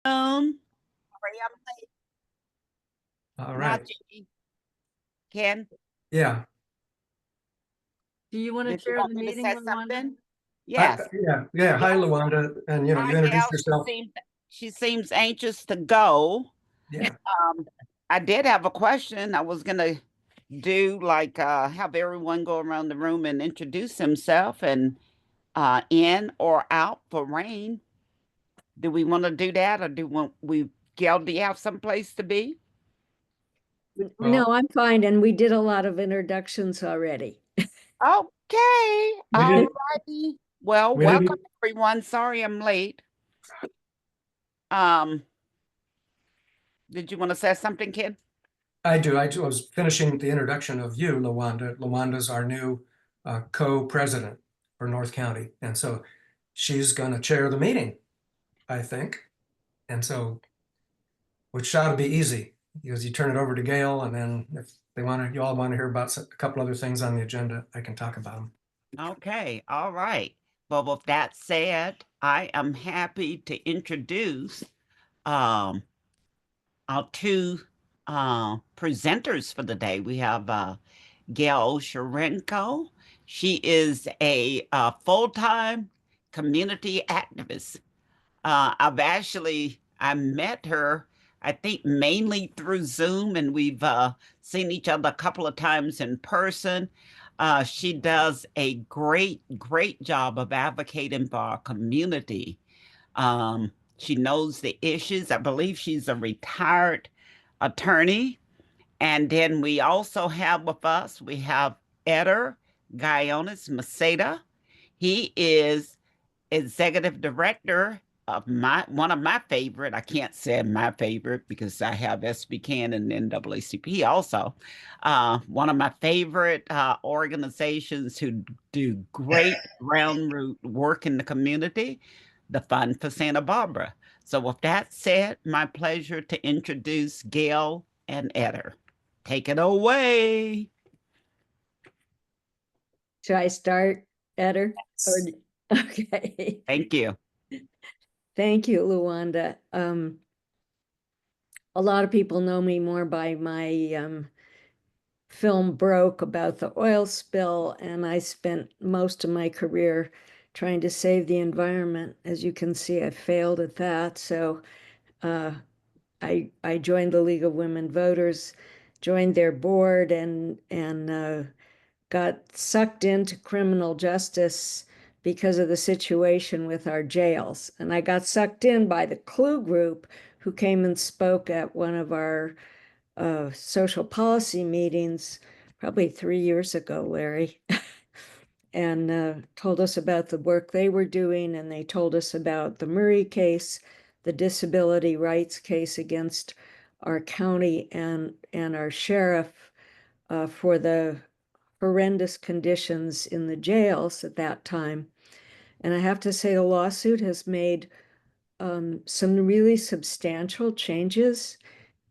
Sorry, I'm late. All Now, right. Jimmy, Ken, Yeah. Do you want to did you chair want the me to meeting, say Luanda? something? Yes. Yeah. Hi, Gail, Luanda. And you hi, introduce Gail. yourself. She seems anxious to go. Yeah. I did have a question. I was gonna do like have everyone go around the room and introduce himself and in or out for rain. Do we want to do that or Gail, do you have someplace to be? No, Well, I'm fine, and we did a lot of introductions already. Okay. we All didn't righty. Well, we welcome didn't everyone. Sorry I'm late. Um, did you want to say something, kid? I do. I was finishing the introduction of you, Luanda. Luanda's our new co-president for North County. And so she's going to chair the meeting, I think. And so, which ought to be easy because you turn it over to Gail, and then if you all want to hear about a couple other things on the agenda, I can talk about them. Okay, all right. Well, with that said, I am happy to introduce um our two presenters for the day. We have Gail Osherenko. She is a full-time community activist. I met her, I think mainly through Zoom, and we've seen each other a couple of times in person. She does a great job of advocating for our community. She knows the issues. I believe she's a retired attorney. And then we also have with us, we have Eder Gaona-Macedo. He is executive director of one of my favorite. I can't say my favorite because I have SBCAN and NAACP also. One of my favorite organizations who do great ground root work in the community, the Fund for Santa Barbara. So with that said, my pleasure to introduce Gail and Eder. Take it away. Should I start, Eder? Okay. Thank you. Thank you, Luanda. A lot of people know me more by my film Broke about the oil spill, and I spent most of my career trying to save the environment. As you can see, I failed at that. So I joined the League of Women Voters, joined their board, and got sucked into criminal justice because of the situation with our jails. And I got sucked in by the Clue group, who came and spoke at one of our social policy meetings probably 3 years ago, Larry, and told us about the work they were doing. And they told us about the Murray case, the disability rights case against our county and our sheriff for the horrendous conditions in the jails at that time. And I have to say, the lawsuit has made some really substantial changes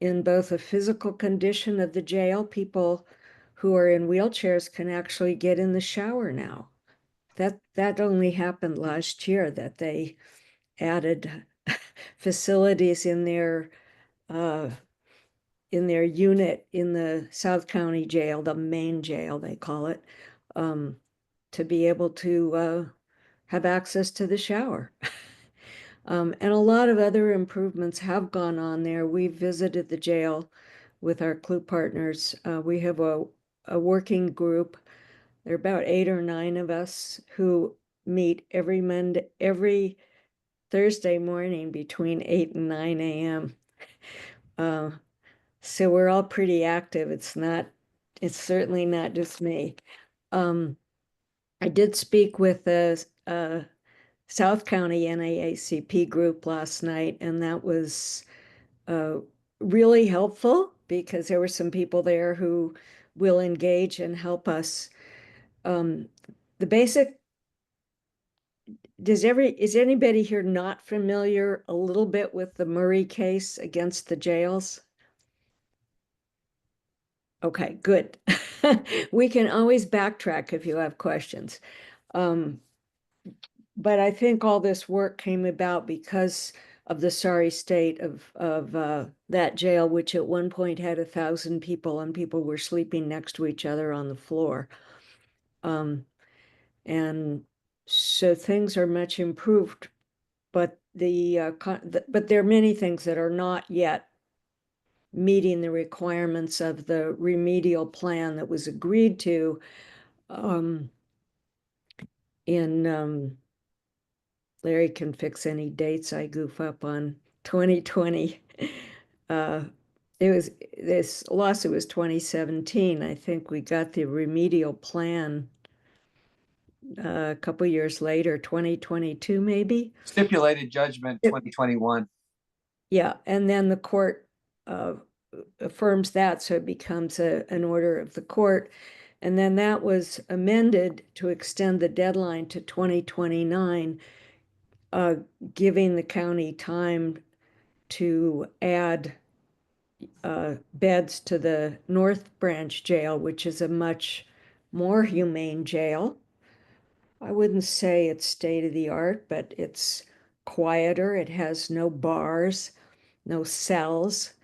in both the physical condition of the jail. People who are in wheelchairs can actually get in the shower now. That only happened last year, that they added facilities in their unit in the South County jail, the main jail they call it, to be able to have access to the shower. And a lot of other improvements have gone on there. We visited the jail with our Clue partners. We have a working group. There are about 8 or 9 of us who meet every Thursday morning between 8 and 9 a.m. So we're all pretty active. It's certainly not just me. I did speak with the South County NAACP group last night, and that was really helpful because there were some people there who will engage and help us. The basic, is anybody here not familiar a little bit with the Murray case against the jails? Okay, good. We can always backtrack if you have questions. But I think all this work came about because of the sorry state of that jail, which at one point had 1,000 people, and people were sleeping next to each other on the floor. And so things are much improved, but but there are many things that are not yet meeting the requirements of the remedial plan that was agreed to in Larry can fix any dates I goof up on 2020. This lawsuit was 2017. I think we got the remedial plan a couple years later, 2022 maybe. Stipulated judgment 2021. Yeah, and then the court affirms that, so it becomes an order of the court. And then that was amended to extend the deadline to 2029, giving the county time to add beds to the North Branch jail, which is a much more humane jail. I wouldn't say it's state of the art, but it's quieter. It has no bars, no cells,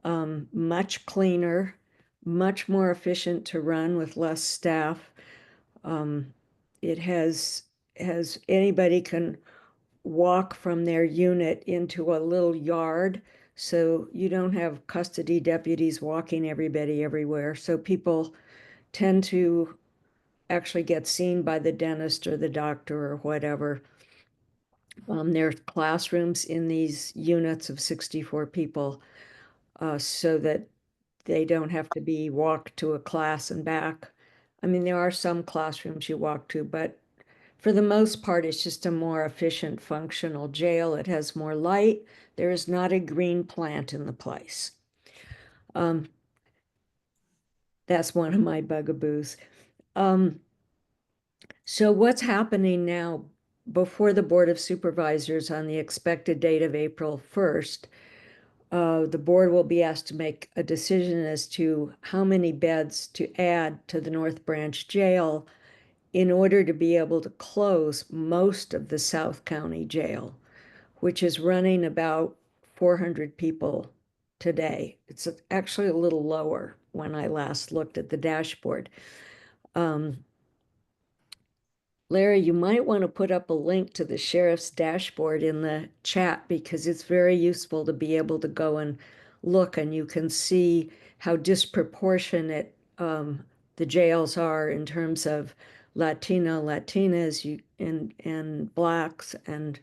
much cleaner, much more efficient to run with less staff. It has anybody can walk from their unit into a little yard, so you don't have custody deputies walking everybody everywhere. So people tend to actually get seen by the dentist or the doctor or whatever. There are classrooms in these units of 64 people, so that they don't have to be walked to a class and back. I mean, there are some classrooms you walk to, but for the most part, it's just a more efficient, functional jail. It has more light. There is not a green plant in the place. That's one of my bugaboos. So what's happening now before the Board of Supervisors on the expected date of April 1st? The board will be asked to make a decision as to how many beds to add to the North Branch Jail in order to be able to close most of the South County Jail, which is running about 400 people today. It's actually a little lower when I last looked at the dashboard. Larry, you might want to put up a link to the sheriff's dashboard in the chat, because it's very useful to be able to go and look, and you can see how disproportionate the jails are in terms of Latinas, and Blacks and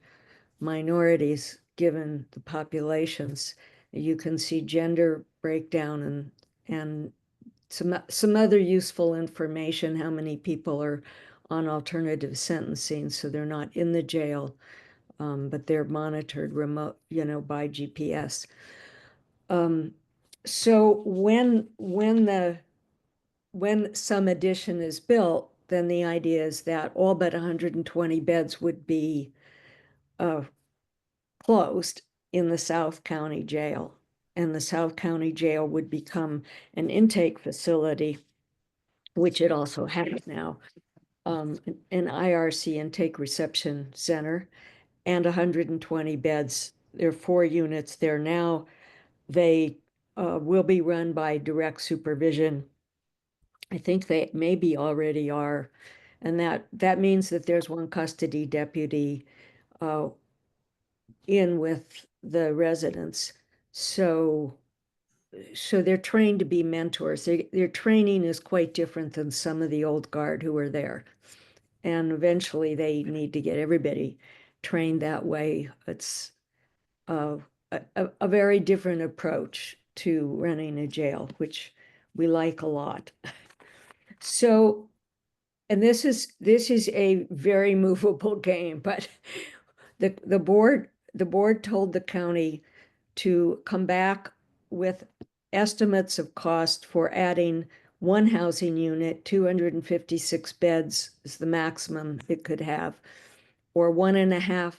minorities given the populations. You can see gender breakdown and some other useful information, how many people are on alternative sentencing, so they're not in the jail, but they're monitored remote, by GPS. So when some addition is built, then the idea is that all but 120 beds would be closed in the South County Jail, and the South County Jail would become an intake facility, which it also has now, an IRC intake reception center, and 120 beds. There are 4 units there now. They will be run by direct supervision. I think they maybe already are. And that means that there's one custody deputy in with the residents. So they're trained to be mentors. Their training is quite different than some of the old guard who are there. And eventually they need to get everybody trained that way. It's a very different approach to running a jail, which we like a lot. So, and this is a very movable game, but the board told the county to come back with estimates of cost for adding one housing unit. 256 beds is the maximum it could have, or 1.5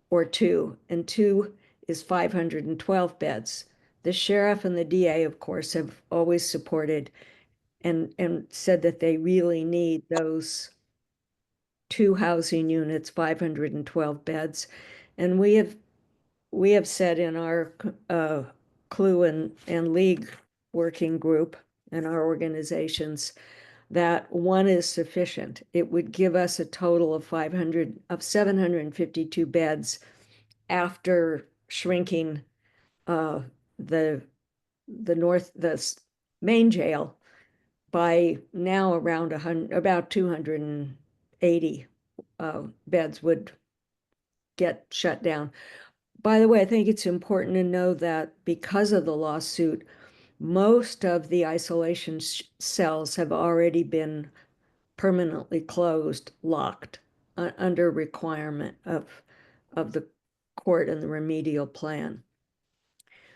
or 2, and 2 is 512 beds. The sheriff and the DA, of course, have always supported and said that they really need those 2 housing units, 512 beds. And we have we have said in our CLUE and League working group and our organizations that one is sufficient. It would give us a total of 752 beds after shrinking the main jail by now around about 280 beds would get shut down. By the way, I think it's important to know that because of the lawsuit, most of the isolation cells have already been permanently closed, locked, under requirement of the court and the remedial plan.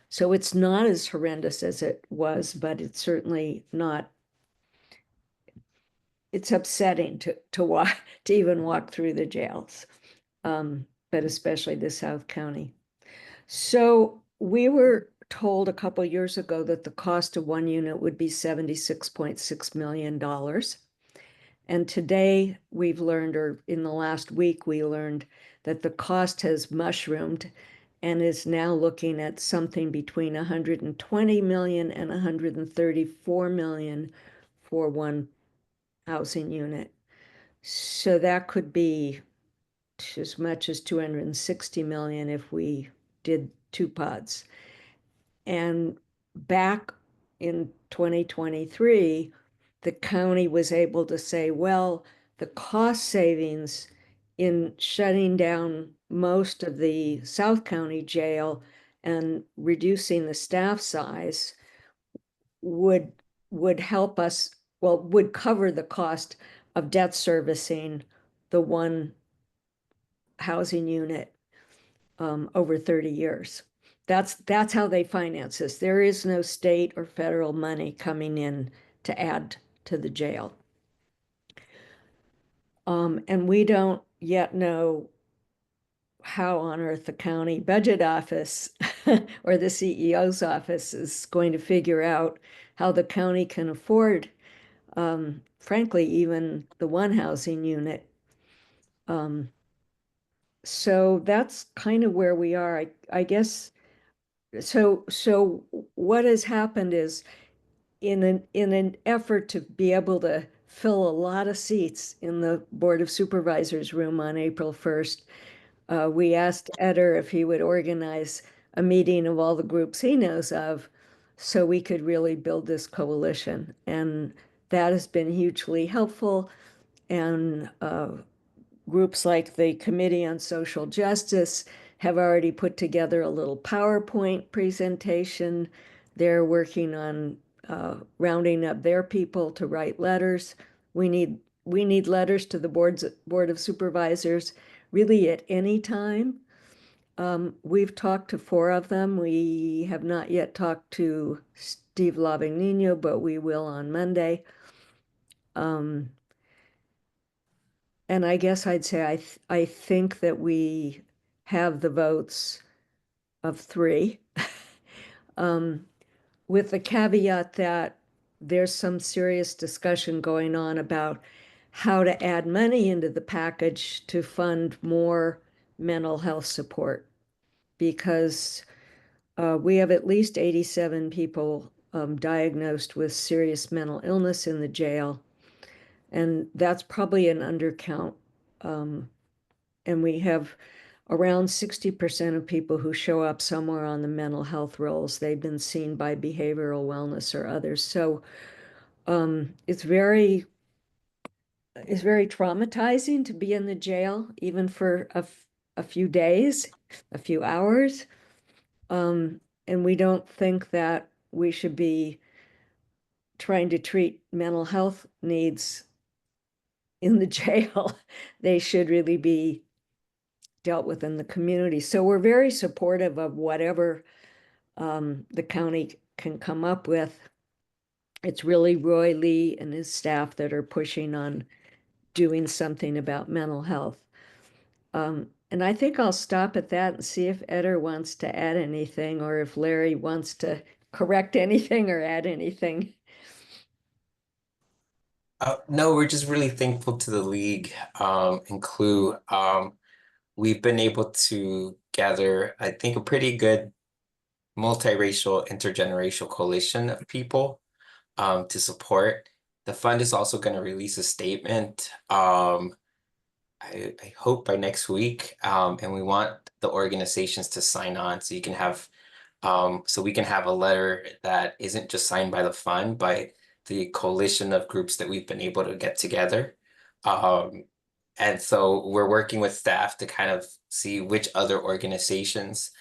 So it's not as horrendous as it was, but it's certainly not. It's upsetting to even walk through the jails, but especially the South County. So we were told a couple years ago that the cost of one unit would be $76.6 million. And today we've learned, or in the last week, we learned that the cost has mushroomed and is now looking at something between 120 million and 134 million for one housing unit. So that could be as much as 260 million if we did two pods. And back in 2023, the county was able to say, well, the cost savings in shutting down most of the South County jail and reducing the staff size would help us, well, would cover the cost of debt servicing the one housing unit over 30 years. That's how they finance this. There is no state or federal money coming in to add to the jail. And we don't yet know how on earth the county budget office or the CEO's office is going to figure out how the county can afford, frankly, even the one housing unit. So that's kind of where we are, I guess. So what has happened is in an effort to be able to fill a lot of seats in the Board of Supervisors room on April 1st, we asked Eder if he would organize a meeting of all the groups he knows of so we could really build this coalition. And that has been hugely helpful. And groups like the Committee on Social Justice have already put together a little PowerPoint presentation. They're working on rounding up their people to write letters. We need letters to the Board of Supervisors really at any time. We've talked to 4 of them. We have not yet talked to Steve Lavignino, but we will on Monday. And I guess I'd say I think that we have the votes of 3, with the caveat that there's some serious discussion going on about how to add money into the package to fund more mental health support, because we have at least 87 people diagnosed with serious mental illness in the jail. And that's probably an undercount. And we have around 60% of people who show up somewhere on the mental health rolls. They've been seen by behavioral wellness or others. So it's very traumatizing to be in the jail, even for a few days, a few hours. And we don't think that we should be trying to treat mental health needs in the jail. They should really be dealt with in the community. So we're very supportive of whatever the county can come up with. It's really Roy Lee and his staff that are pushing on doing something about mental health. And I think I'll stop at that and see if Eder wants to add anything, or if Larry wants to correct anything or add anything. No, we're just really thankful to the League and CLUE. We've been able to gather, I think, a pretty good multiracial, intergenerational coalition of people to support. The fund is also going to release a statement. I hope by next week, and we want the organizations to sign on so you can have so we can have a letter that isn't just signed by the fund, by the coalition of groups that we've been able to get together. And so we're working with staff to kind of see which other organizations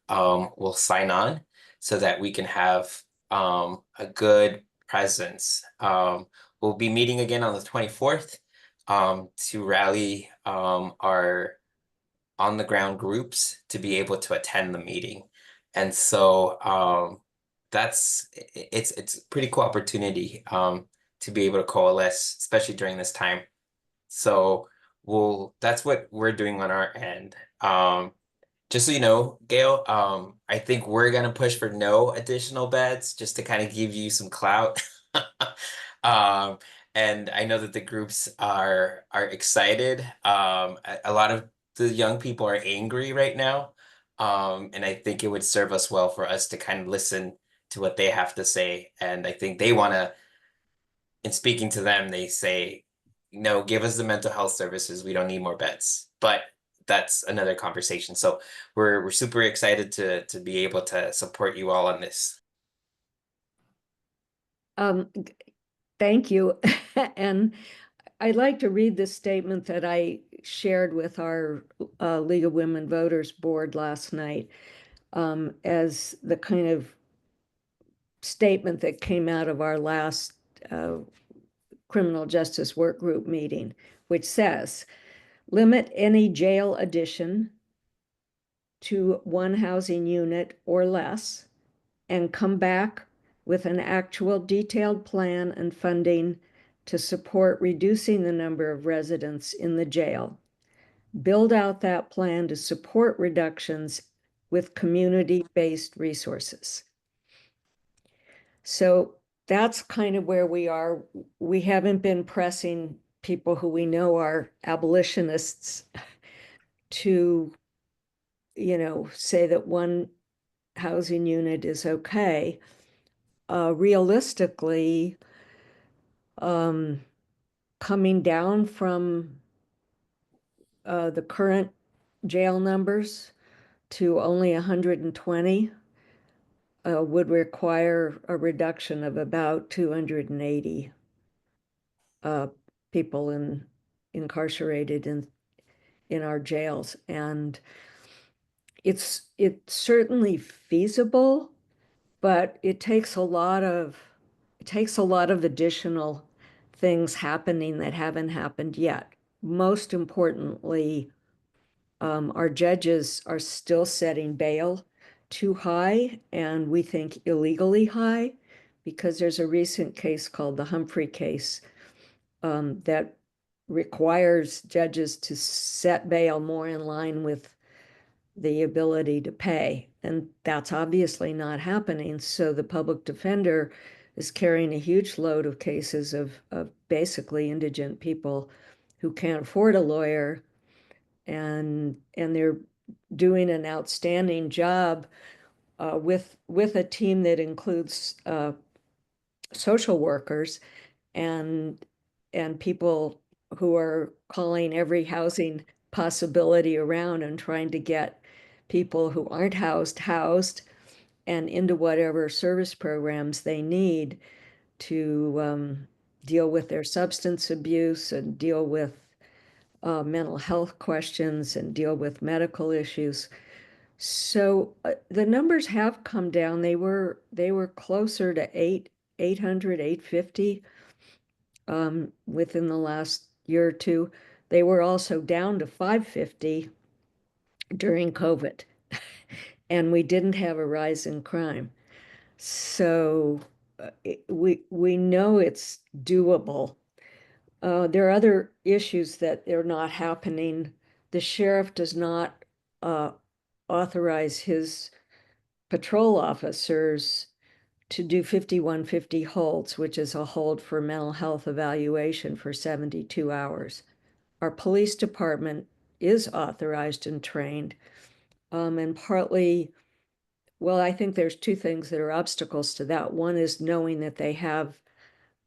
will sign on so that we can have a good presence. We'll be meeting again on the 24th to rally our on-the-ground groups to be able to attend the meeting. And so it's a pretty cool opportunity to be able to coalesce, especially during this time. So that's what we're doing on our end. Just so you know, Gail, I think we're gonna push for no additional beds just to kind of give you some clout. And I know that the groups are excited. A lot of the young people are angry right now. And I think it would serve us well for us to kind of listen to what they have to say. And I think they want to, in speaking to them, they say, no, give us the mental health services. We don't need more beds. But that's another conversation. So we're super excited to be able to support you all on this. Thank you. And I'd like to read this statement that I shared with our League of Women Voters board last night as the kind of statement that came out of our last criminal justice work group meeting, which says, limit any jail addition to one housing unit or less, and come back with an actual detailed plan and funding to support reducing the number of residents in the jail. Build out that plan to support reductions with community-based resources. So that's kind of where we are. We haven't been pressing people who we know are abolitionists to, say that one housing unit is okay. Realistically, coming down from the current jail numbers to only 120 would require a reduction of about 280 people incarcerated in our jails. And it's certainly feasible, but it takes a lot of additional things happening that haven't happened yet. Most importantly, our judges are still setting bail too high, and we think illegally high, because there's a recent case called the Humphrey case that requires judges to set bail more in line with the ability to pay. And that's obviously not happening. So the public defender is carrying a huge load of cases of basically indigent people who can't afford a lawyer, and they're doing an outstanding job with a team that includes social workers and people who are calling every housing possibility around and trying to get people who aren't housed and into whatever service programs they need to deal with their substance abuse and deal with mental health questions and deal with medical issues. So the numbers have come down. They were closer to 800, 850 within the last year or two. They were also down to 550 during COVID, and we didn't have a rise in crime. So we know it's doable. There are other issues that are not happening. The sheriff does not authorize his patrol officers to do 5150 holds, which is a hold for mental health evaluation for 72 hours. Our police department is authorized and trained And partly, well, I think there's two things that are obstacles to that. One is knowing that they have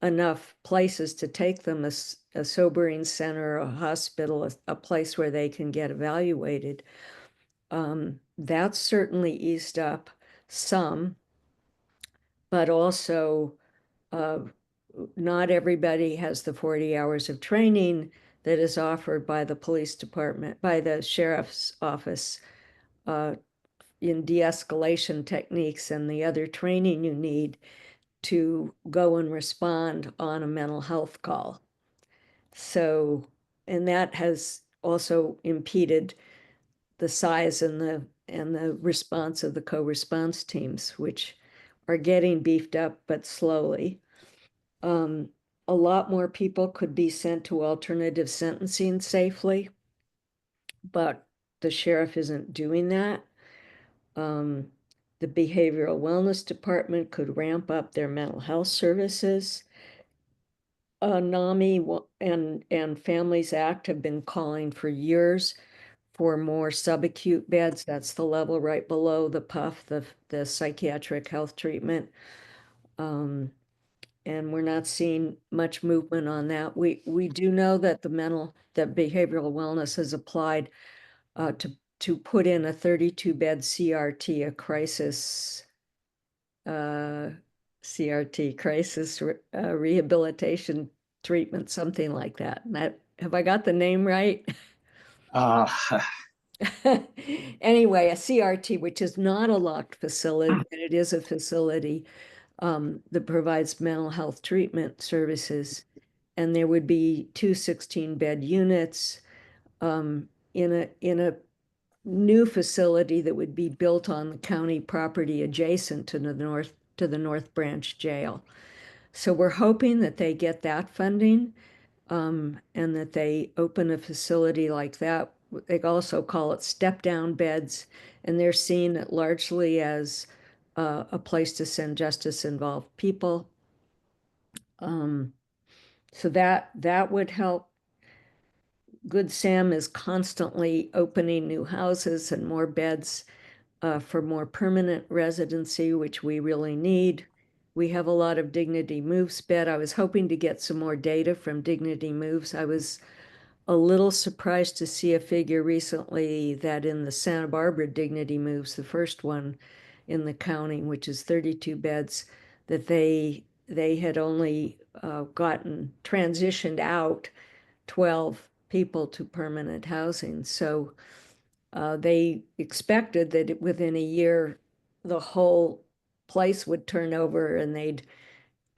enough places to take them, a sobering center, a hospital, a place where they can get evaluated. That's certainly eased up some, but also not everybody has the 40 hours of training that is offered by the police department, by the sheriff's office, in de-escalation techniques and the other training you need to go and respond on a mental health call. So, and that has also impeded the size and the response of the co-response teams, which are getting beefed up, but slowly. A lot more people could be sent to alternative sentencing safely, but the sheriff isn't doing that. The behavioral wellness department could ramp up their mental health services. NAMI and Families Act have been calling for years for more subacute beds. That's the level right below the PUF, the psychiatric health treatment. And we're not seeing much movement on that. We do know that that behavioral wellness has applied to put in a 32-bed CRT, a crisis CRT, crisis rehabilitation treatment, something like that. Have I got the name right? Anyway, a CRT, which is not a locked facility, but it is a facility that provides mental health treatment services. And there would be two 16-bed units in a new facility that would be built on the county property adjacent to the North Branch Jail. So we're hoping that they get that funding, and that they open a facility like that. They also call it step-down beds, and they're seeing it largely as a place to send justice-involved people. So that would help. Good Sam is constantly opening new houses and more beds for more permanent residency, which we really need. We have a lot of Dignity Moves bed. I was hoping to get some more data from Dignity Moves. I was a little surprised to see a figure recently that in the Santa Barbara Dignity Moves, the first one in the county, which is 32 beds, that they had only gotten transitioned out 12 people to permanent housing. So they expected that within a year, the whole place would turn over and they'd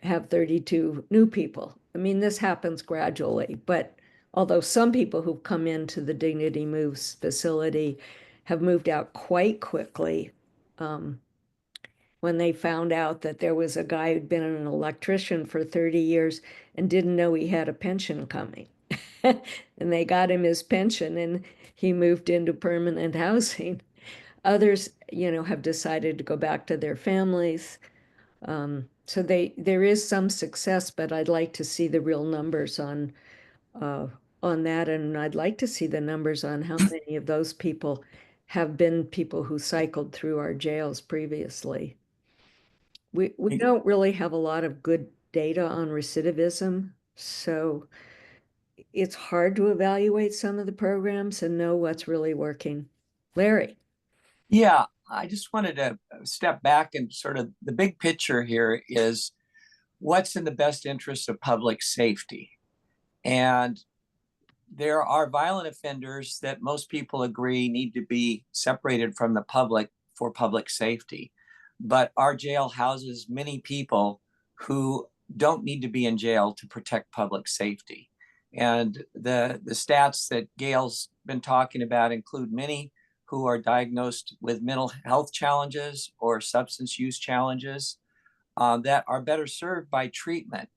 have 32 new people. I mean, this happens gradually, but although some people who've come into the Dignity Moves facility have moved out quite quickly, when they found out that there was a guy who'd been an electrician for 30 years and didn't know he had a pension coming. And they got him his pension and he moved into permanent housing. Others, have decided to go back to their families. So there is some success, but I'd like to see the real numbers on that, and I'd like to see the numbers on how many of those people have been people who cycled through our jails previously. We don't really have a lot of good data on recidivism, so it's hard to evaluate some of the programs and know what's really working. Larry. Yeah, I just wanted to step back and sort of the big picture here is what's in the best interest of public safety. And there are violent offenders that most people agree need to be separated from the public for public safety. But our jail houses many people who don't need to be in jail to protect public safety. And the stats that Gail's been talking about include many who are diagnosed with mental health challenges or substance use challenges that are better served by treatment.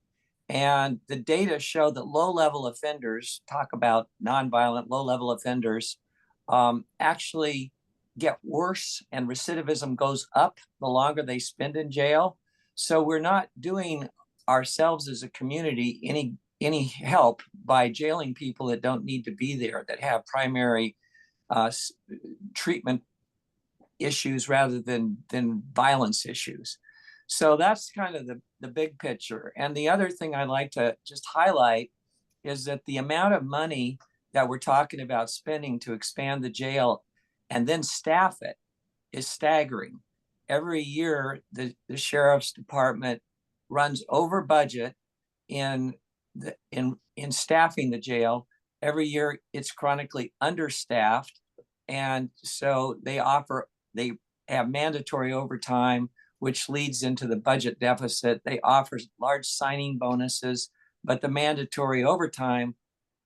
And the data show that low-level offenders, talk about nonviolent low-level offenders, actually get worse and recidivism goes up the longer they spend in jail. So we're not doing ourselves as a community any help by jailing people that don't need to be there, that have primary treatment issues rather than violence issues. So that's kind of the big picture. And the other thing I'd like to just highlight is that the amount of money that we're talking about spending to expand the jail and then staff it is staggering. Every year, the sheriff's department runs over budget in staffing the jail. Every year, it's chronically understaffed, and so they have mandatory overtime, which leads into the budget deficit. They offer large signing bonuses, but the mandatory overtime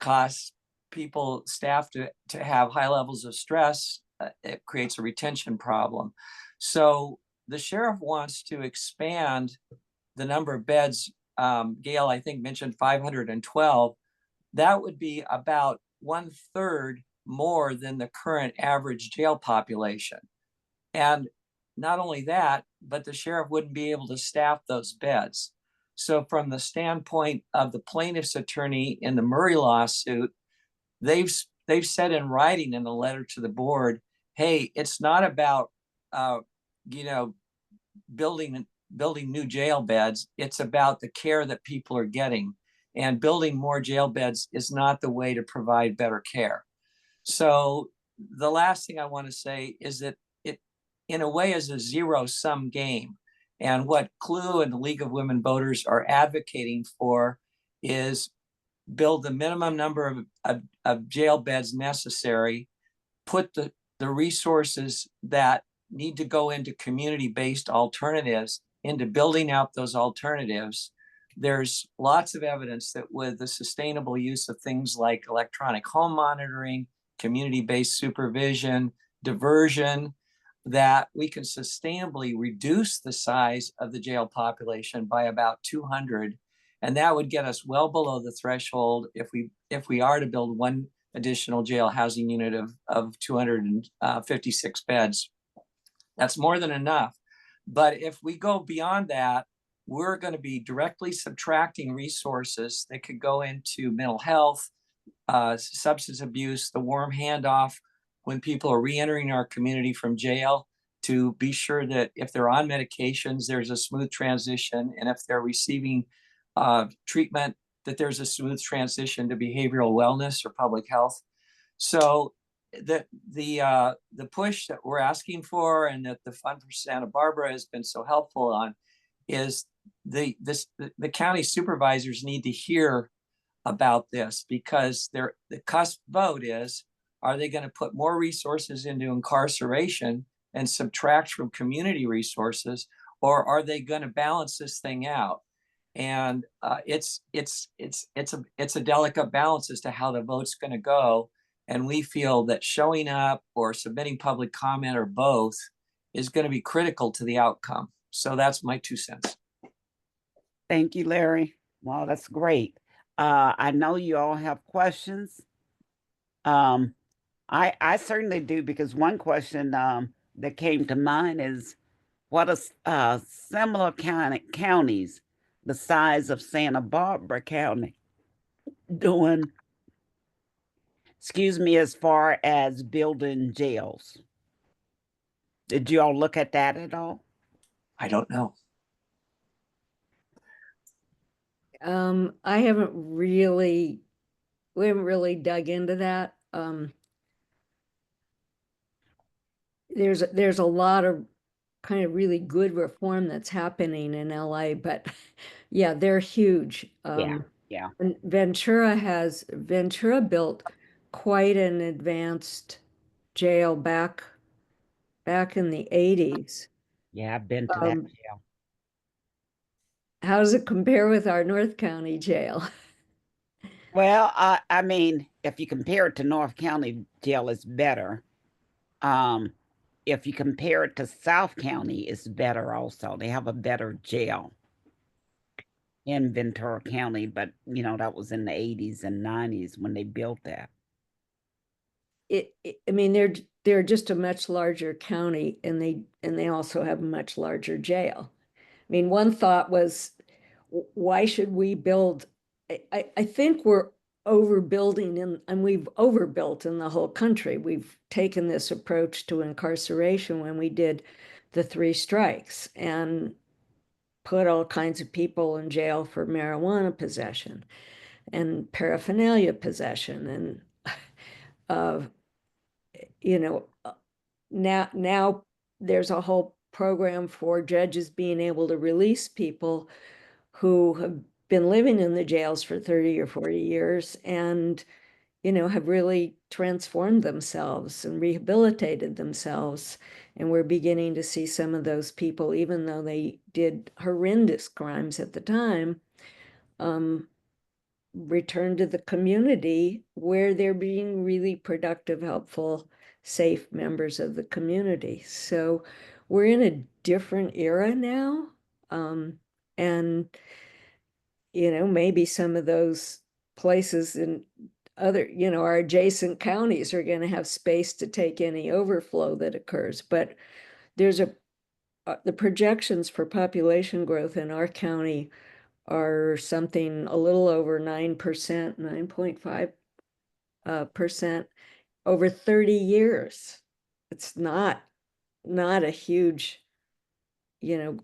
costs people, staff to have high levels of stress. It creates a retention problem. So the sheriff wants to expand the number of beds. Gail, I think, mentioned 512. That would be about 1/3 more than the current average jail population. And not only that, but the sheriff wouldn't be able to staff those beds. So from the standpoint of the plaintiff's attorney in the Murray lawsuit, they've said in writing in a letter to the board, hey, it's not about building new jail beds. It's about the care that people are getting. And building more jail beds is not the way to provide better care. So the last thing I want to say is that it, in a way, is a zero-sum game. And what CLUE and the League of Women Voters are advocating for is build the minimum number of jail beds necessary, put the resources that need to go into community-based alternatives into building out those alternatives. There's lots of evidence that with the sustainable use of things like electronic home monitoring, community-based supervision, diversion, that we can sustainably reduce the size of the jail population by about 200. And that would get us well below the threshold if we are to build one additional jail housing unit of 256 beds. That's more than enough. But if we go beyond that, we're going to be directly subtracting resources that could go into mental health, substance abuse, the warm handoff when people are re-entering our community from jail, to be sure that if they're on medications, there's a smooth transition. And if they're receiving treatment, that there's a smooth transition to behavioral wellness or public health. So the push that we're asking for, and that the Fund for Santa Barbara has been so helpful on, is the county supervisors need to hear about this, because the cusp vote is, are they going to put more resources into incarceration and subtract from community resources, or are they going to balance this thing out? And it's a delicate balance as to how the vote's going to go. And we feel that showing up or submitting public comment or both is going to be critical to the outcome. So that's my 2 cents. Thank you, Larry. Wow, that's great. I know you all have questions. I certainly do, because one question that came to mind is, what are similar counties the size of Santa Barbara County doing, excuse me, as far as building jails? Did you all look at that at all? I don't know. I haven't really, we haven't really dug into that. There's a lot of kind of really good reform that's happening in LA, but yeah, they're huge. Yeah. And Ventura built quite an advanced jail back in the 80s. Yeah, I've been to that jail. How does it compare with our North County jail? Well, I mean, if you compare it to North County jail, it's better. If you compare it to South County, it's better also. They have a better jail in Ventura County, but that was in the 80s and 90s when they built that. I mean, they're just a much larger county, and they also have a much larger jail. I mean, one thought was, why should we build? I think overbuilding and we've overbuilt in the whole country. We've taken this approach to incarceration when we did the 3 strikes and put all kinds of people in jail for marijuana possession and paraphernalia possession. And, you know, now there's a whole program for judges being able to release people who have been living in the jails for 30 or 40 years and, you know, have really transformed themselves and rehabilitated themselves. And we're beginning to see some of those people, even though they did horrendous crimes at the time, return to the community where they're being really productive, helpful, safe members of the community. So we're in a different era now. And, you know, maybe some of those places in other, you know, our adjacent counties are going to have space to take any overflow that occurs. But there's the projections for population growth in our county are something a little over 9%, 9.5% over 30 years. It's not a huge, you know,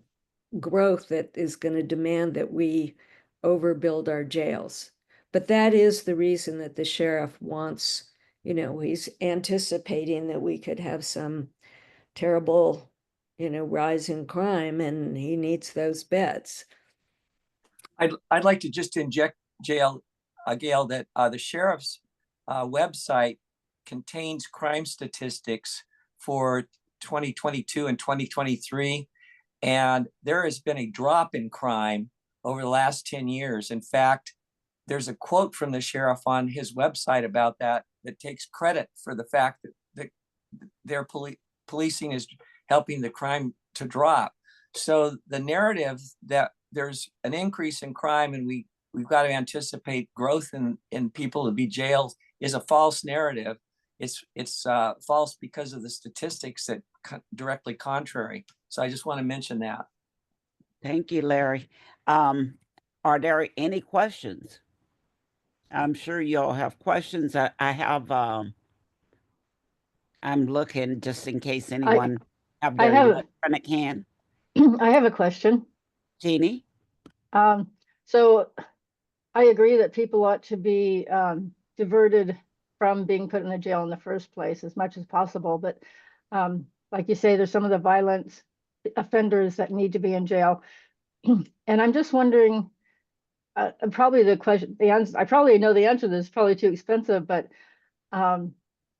growth that is going to demand that we overbuild our jails. But that is the reason that the sheriff wants, you know, he's anticipating that we could have some terrible, you know, rise in crime, and he needs those beds. I'd like to just inject, Gail, that the sheriff's website contains crime statistics for 2022 and 2023. And there has been a drop in crime over the last 10 years. In fact, there's a quote from the sheriff on his website about that takes credit for the fact that their policing is helping the crime to drop. So the narrative that there's an increase in crime and we've got to anticipate growth in people to be jailed is a false narrative. It's false because of the statistics that directly contrary. So I just want to mention that. Thank you, Larry. Are there any questions? I'm sure you'll have questions. I have, I'm looking just in case anyone have their electronic hand. I have a question. Jeannie? So I agree that people ought to be diverted from being put in the jail in the first place as much as possible. But like you say, there's some of the violent offenders that need to be in jail. And I'm just wondering, probably the question, the answer, I probably know the answer to this, is probably too expensive, but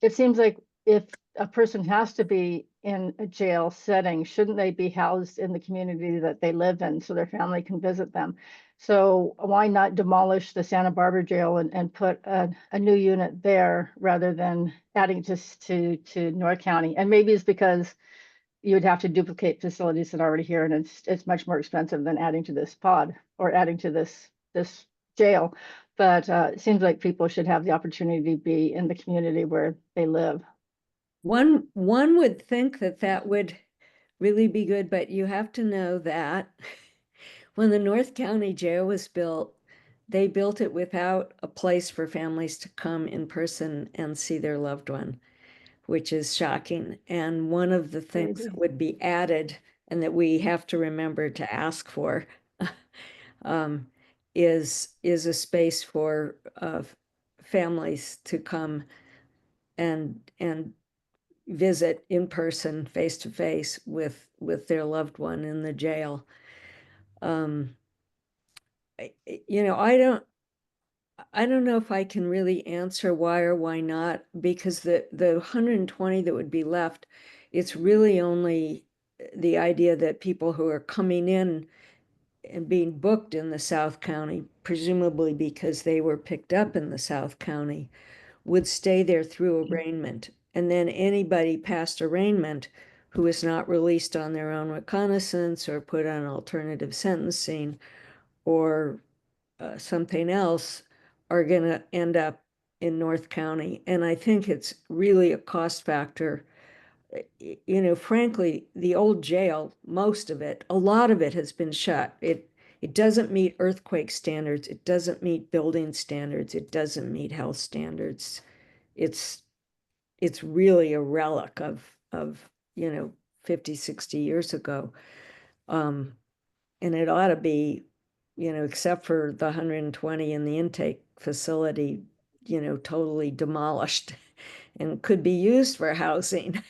it seems like if a person has to be in a jail setting, shouldn't they be housed in the community that they live in so their family can visit them? So why not demolish the Santa Barbara jail and put a new unit there rather than adding to North County? And maybe it's because you would have to duplicate facilities that are already here, and it's much more expensive than adding to this pod or adding to this jail. But it seems like people should have the opportunity to be in the community where they live. One would think that would really be good, but you have to know that when the North County jail was built, they built it without a place for families to come in person and see their loved one, which is shocking. And one of the things that would be added and that we have to remember to ask for is a space for families to come and visit in person, face to face with their loved one in the jail. You know, I don't know if I can really answer why or why not, because the 120 that would be left, it's really only the idea that people who are coming in and being booked in the South County, presumably because they were picked up in the South County, would stay there through arraignment. And then anybody past arraignment who is not released on their own reconnaissance or put on alternative sentencing or something else are going to end up in North County. And I think it's really a cost factor. You know, frankly, the old jail, most of it, a lot of it has been shut. It doesn't meet earthquake standards. It doesn't meet building standards. It doesn't meet health standards. It's really a relic of 50, 60 years ago. And it ought to be, except for the 120 in the intake facility, totally demolished and could be used for housing,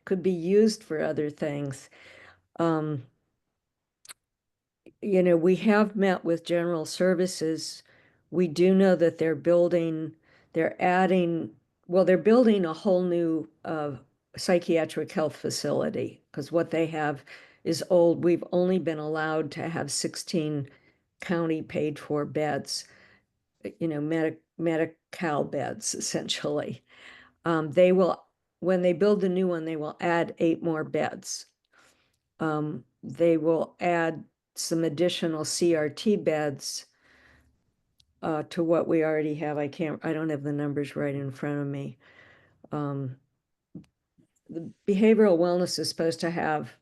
could be used for other things. We have met with General Services. We do know that they're building a whole new psychiatric health facility, because what they have is old. We've only been allowed to have 16 county paid for beds, Medi-Cal beds, essentially. When they build the new one, they will add 8 more beds. They will add some additional CRT beds to what we already have. I don't have the numbers right in front of me. The behavioral wellness is supposed to have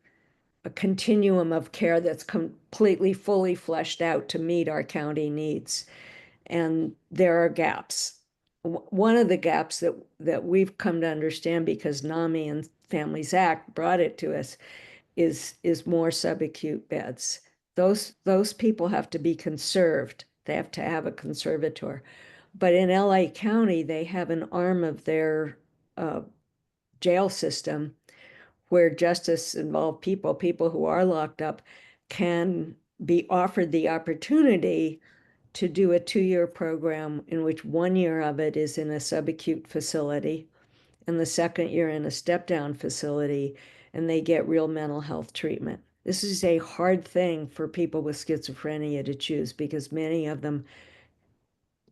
a continuum of care that's completely, fully fleshed out to meet our county needs. And there are gaps. One of the gaps that we've come to understand, because NAMI and Families Act brought it to us, is more subacute beds. Those people have to be conserved. They have to have a conservator. But in LA County, they have an arm of their jail system where justice-involved people who are locked up, can be offered the opportunity to do a 2-year program in which 1 year of it is in a subacute facility and the second year in a step-down facility, and they get real mental health treatment. This is a hard thing for people with schizophrenia to choose, because many of them,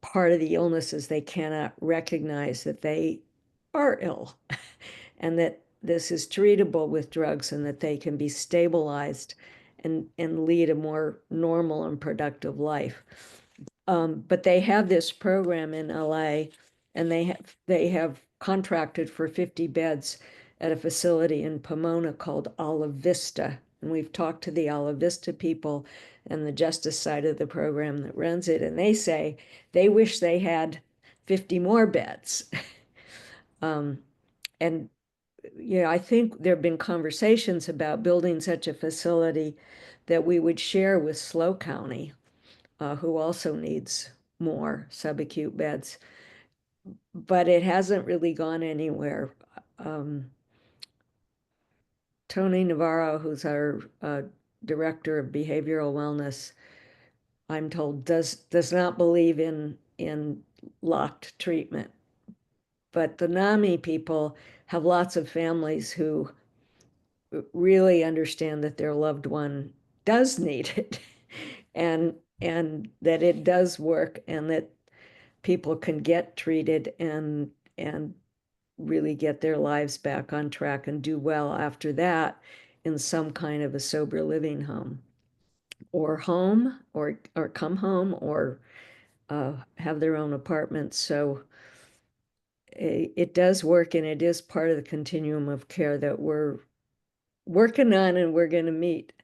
part of the illness is they cannot recognize that they are ill and that this is treatable with drugs and that they can be stabilized and lead a more normal and productive life. But they have this program in LA, and they have contracted for 50 beds at a facility in Pomona called Olive Vista. And we've talked to the Olive Vista people and the justice side of the program that runs it, and they say they wish they had 50 more beds. And I think there have been conversations about building such a facility that we would share with SLO County, who also needs more subacute beds. But it hasn't really gone anywhere. Tony Navarro, who's our director of behavioral wellness, I'm told does not believe in locked treatment. But the NAMI people have lots of families who really understand that their loved one does need it and that it does work, and that people can get treated and really get their lives back on track and do well after that in some kind of a sober living home or come home or have their own apartments. So it does work, and it is part of the continuum of care that we're working on, and we're going to meet.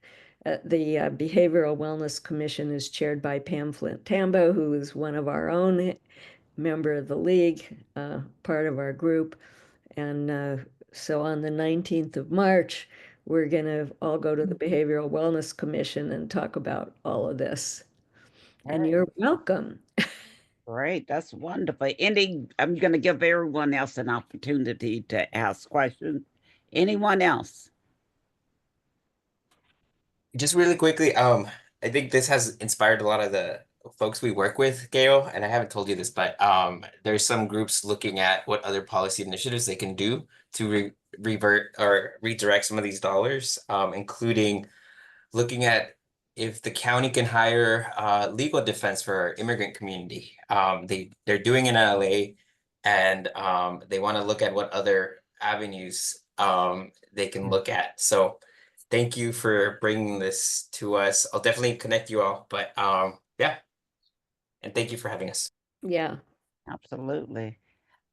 The Behavioral Wellness Commission is chaired by Pam Flint Tambo, who is one of our own, member of the league, part of our group. And so on the 19th of March, we're going to all go to the Behavioral Wellness Commission and talk about all of this. And you're welcome. Great, that's wonderful. I'm going to give everyone else an opportunity to ask questions. Anyone else? Just really quickly, I think this has inspired a lot of the folks we work with, Gail, and I haven't told you this, but there's some groups looking at what other policy initiatives they can do to revert or redirect some of these dollars, including looking at if the county can hire legal defense for our immigrant community. They're doing it in LA, and they want to look at what other avenues they can look at. So thank you for bringing this to us. I'll definitely connect you all, but yeah. And thank you for having us. Yeah. Absolutely.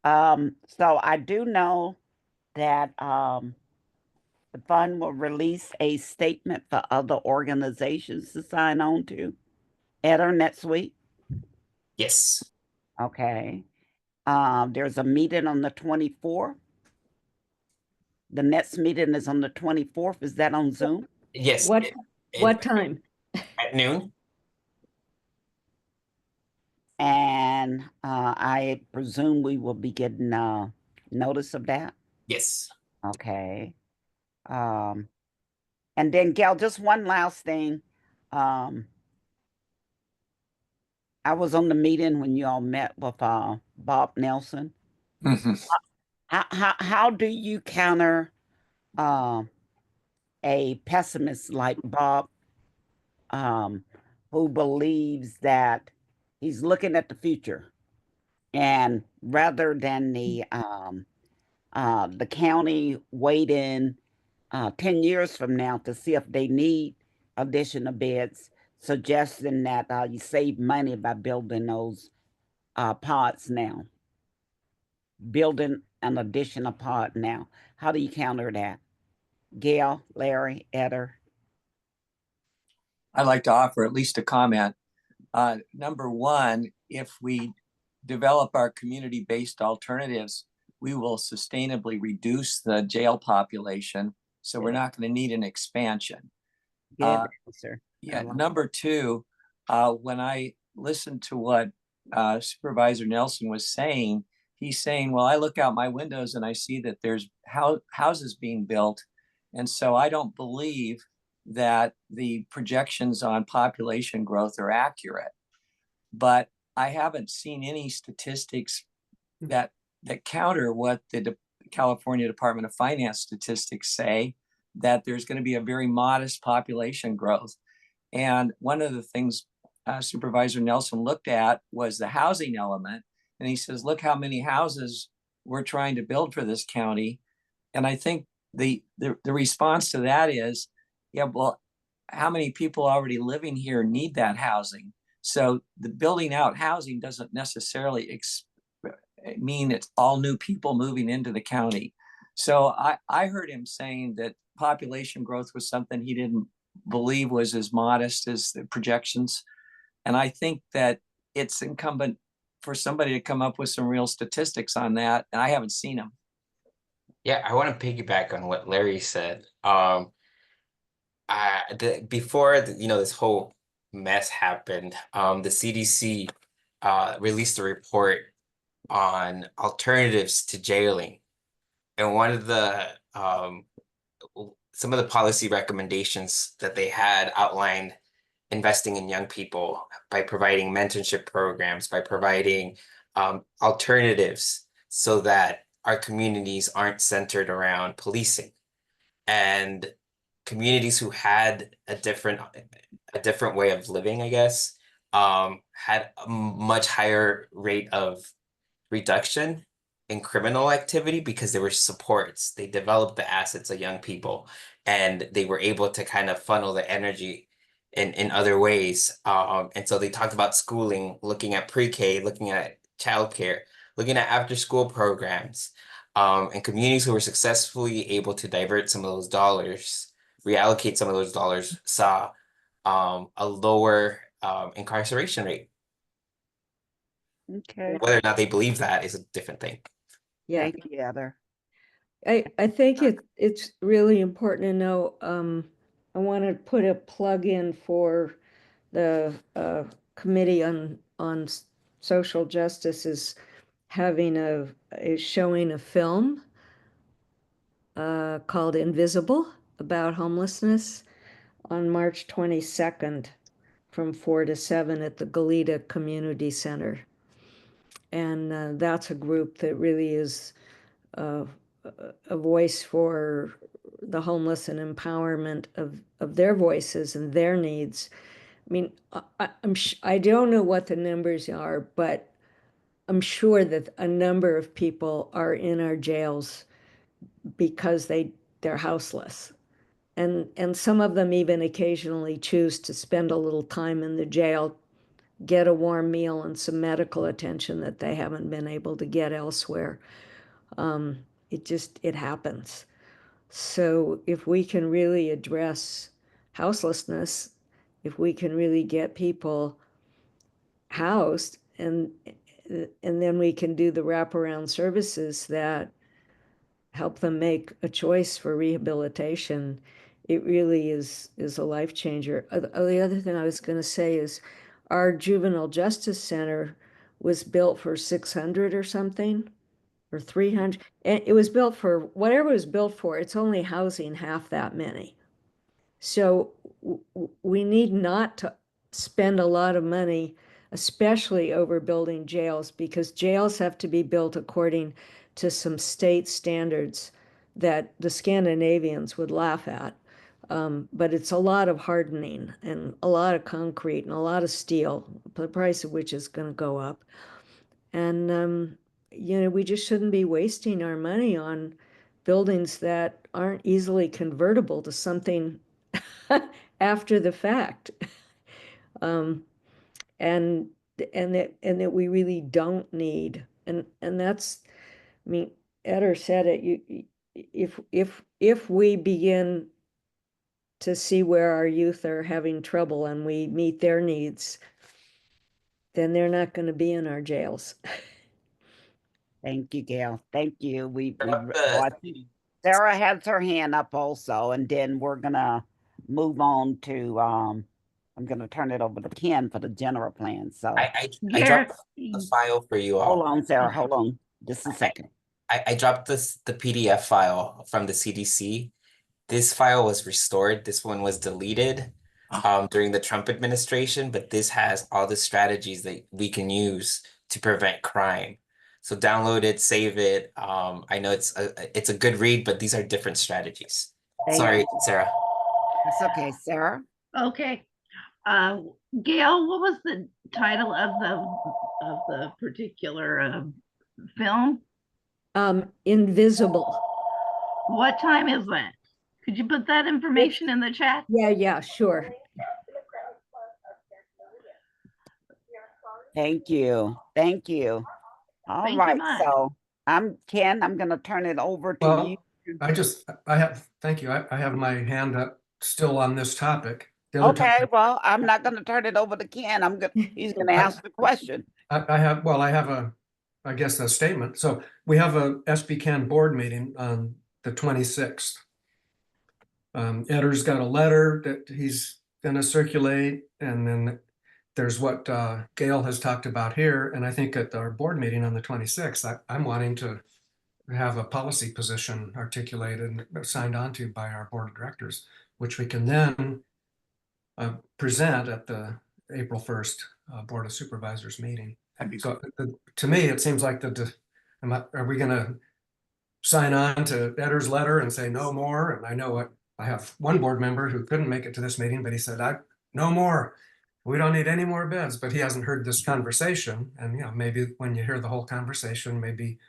So I do know that the fund will release a statement for other organizations to sign on to. Eder next week? Yes. Okay. There's a meeting on the 24th. The next meeting is on the 24th. Is that on Zoom? Yes. What time? At noon? And I presume we will be getting notice of that. Yes. Okay. And then Gail, just one last thing. I was on the meeting when you all met with Bob Nelson. Mhm. How do you counter a pessimist like Bob, um, who believes that he's looking at the future, and rather than the county waiting 10 years from now to see if they need additional beds, suggesting that you save money by building those pods now, building an additional pod now. How do you counter that? Gail, Larry, Eder? I'd like to offer at least a comment. Number one, if we develop our community-based alternatives, we will sustainably reduce the jail population. So we're not going to need an expansion. Good answer. Yeah. Number two, when I listened to what Supervisor Nelson was saying, he's saying, well, I look out my windows and I see that there's houses being built. And so I don't believe that the projections on population growth are accurate. But I haven't seen any statistics that counter what the California Department of Finance statistics say, that there's going to be a very modest population growth. And one of the things Supervisor Nelson looked at was the housing element. And he says, look how many houses we're trying to build for this county. And I think the response to that is, yeah, well, how many people already living here need that housing? So the building out housing doesn't necessarily mean it's all new people moving into the county. So I heard him saying that population growth was something he didn't believe was as modest as the projections. And I think that it's incumbent for somebody to come up with some real statistics on that. And I haven't seen them. Yeah, I want to piggyback on what Larry said. Before this whole mess happened, the CDC released a report on alternatives to jailing, and one of the some of the policy recommendations that they had outlined investing in young people by providing mentorship programs, by providing alternatives so that our communities aren't centered around policing. And communities who had a different way of living, I guess, had a much higher rate of reduction in criminal activity because there were supports. They developed the assets of young people, and they were able to kind of funnel the energy in other ways. And so they talked about schooling, looking at pre-K, looking at childcare, looking at after-school programs, and communities who were successfully able to divert some of those dollars, reallocate some of those dollars, saw a lower incarceration rate. Okay. Whether or not they believe that is a different thing. Yeah, Thank you, Eder. I think it's really important to know. I want to put a plug in for the Committee on Social Justice is having is showing a film called Invisible about homelessness on March 22nd from 4 to 7 at the Goleta Community Center. And that's a group that really is a voice for the homeless and empowerment of their voices and their needs. I mean, I don't know what the numbers are, but I'm sure that a number of people are in our jails because they're houseless. And some of them even occasionally choose to spend a little time in the jail, get a warm meal and some medical attention that they haven't been able to get elsewhere. It happens. So if we can really address houselessness, if we can really get people housed, and then we can do the wraparound services that help them make a choice for rehabilitation. It really is a life changer. The other thing I was going to say is our juvenile justice center was built for 600 or something, or 300, and it was built for whatever it was built for. It's only housing half that many. So we need not to spend a lot of money, especially over building jails, because jails have to be built according to some state standards that the Scandinavians would laugh at. But it's a lot of hardening and a lot of concrete and a lot of steel, the price of which is going to go up. And, we just shouldn't be wasting our money on buildings that aren't easily convertible to something after the fact. Um, and that we really don't need. And that's, I mean, Eder said it, if we begin to see where our youth are having trouble and we meet their needs, then they're not going to be in our jails. Thank you, Gail. Thank you. The- I think Sarah has her hand up also, and then we're gonna move on to, I'm gonna turn it over to Ken for the general plan, so. I dropped the file for you Hold all. on, Sarah, hold on, just a second. I dropped the PDF file from the CDC. This file was restored. This one was deleted during the Trump administration, but this has all the strategies that we can use to prevent crime. So download it, save it. I know it's a good read, but these are different strategies. Sorry, Sarah. It's okay, Sarah. Okay. Gail, what was the title of the particular film? Invisible. What time is that? Could you put that information in the chat? Yeah, sure. Thank you, thank you. All Thank you right, much. so Ken, I'm gonna turn it over to Well, you. thank you. I have my hand up still on this topic. The other Okay, topic, well, I'm not gonna turn it over to Ken. He's gonna ask the question. I have I guess, a statement. So we have a SBCAN board meeting on the 26th. Eder's got a letter that he's gonna circulate, and then there's what Gail has talked about here. And I think at our board meeting on the 26th, I'm wanting to have a policy position articulated and signed onto by our board of directors, which we can then present at the April 1st Board of Supervisors meeting. So to me, it seems like are we going to sign on to Eder's letter and say no more? And I know I have one board member who couldn't make it to this meeting, but he said, no more. We don't need any more beds, but he hasn't heard this conversation. And maybe when you hear the whole conversation, maybe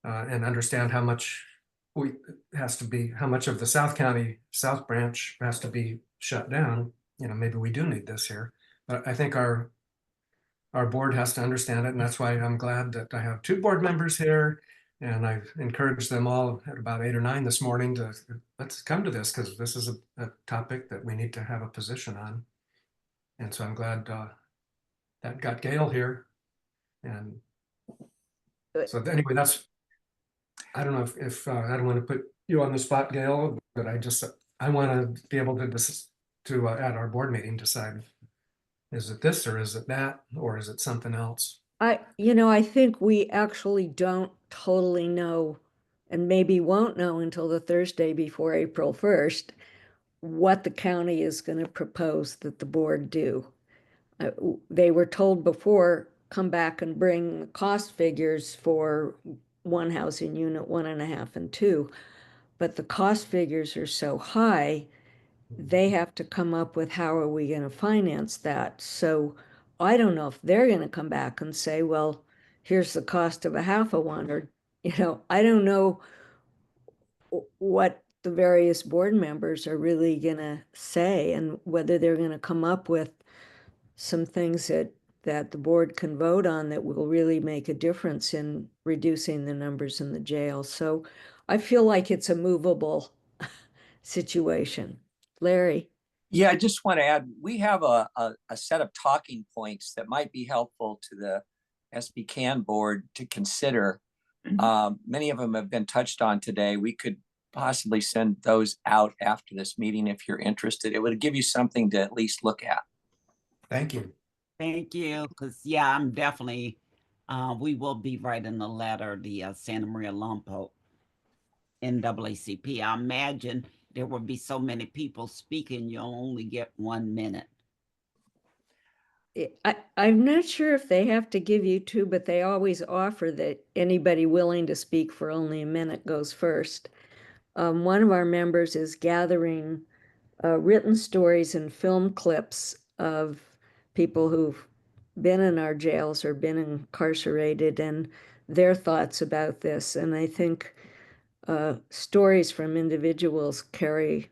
and understand how much how much of the South County South Branch has to be shut down. Maybe we do need this here. But I think our board has to understand it, and that's why I'm glad that I have two board members here. And I've encouraged them all at about 8 or 9 this morning to let's come to this, because this is a topic that we need to have a position on. And so I'm glad that got Gail here. And so anyway, I don't know if I don't want to put you on the spot, Gail, but I want to be able to at our board meeting decide, is it this or is it that or is it something else? I think we actually don't totally know, and maybe won't know until the Thursday before April 1st, what the county is going to propose that the board do. They were told before, come back and bring cost figures for one housing unit, 1.5 and 2. But the cost figures are so high, they have to come up with how are we going to finance that. So I don't know if they're going to come back and say, well, here's the cost of a half of one, or, I don't know what the various board members are really going to say, and whether they're going to come up with some things that the board can vote on that will really make a difference in reducing the numbers in the jail. So I feel like it's a movable situation. Larry? Yeah, I just want to add, we have a set of talking points that might be helpful to the SBCAN board to consider. Many of them have been touched on today. We could possibly send those out after this meeting if you're interested. It would give you something to at least look at. Thank you. Thank you, because yeah, I'm definitely, we will be writing a letter, the Santa Maria Lompoc NAACP. I imagine there will be so many people speaking, you'll only get 1 minute. I'm not sure if they have to give you two, but they always offer that anybody willing to speak for only a minute goes first. One of our members is gathering written stories and film clips of people who've been in our jails or been incarcerated and their thoughts about this. And I think stories from individuals carry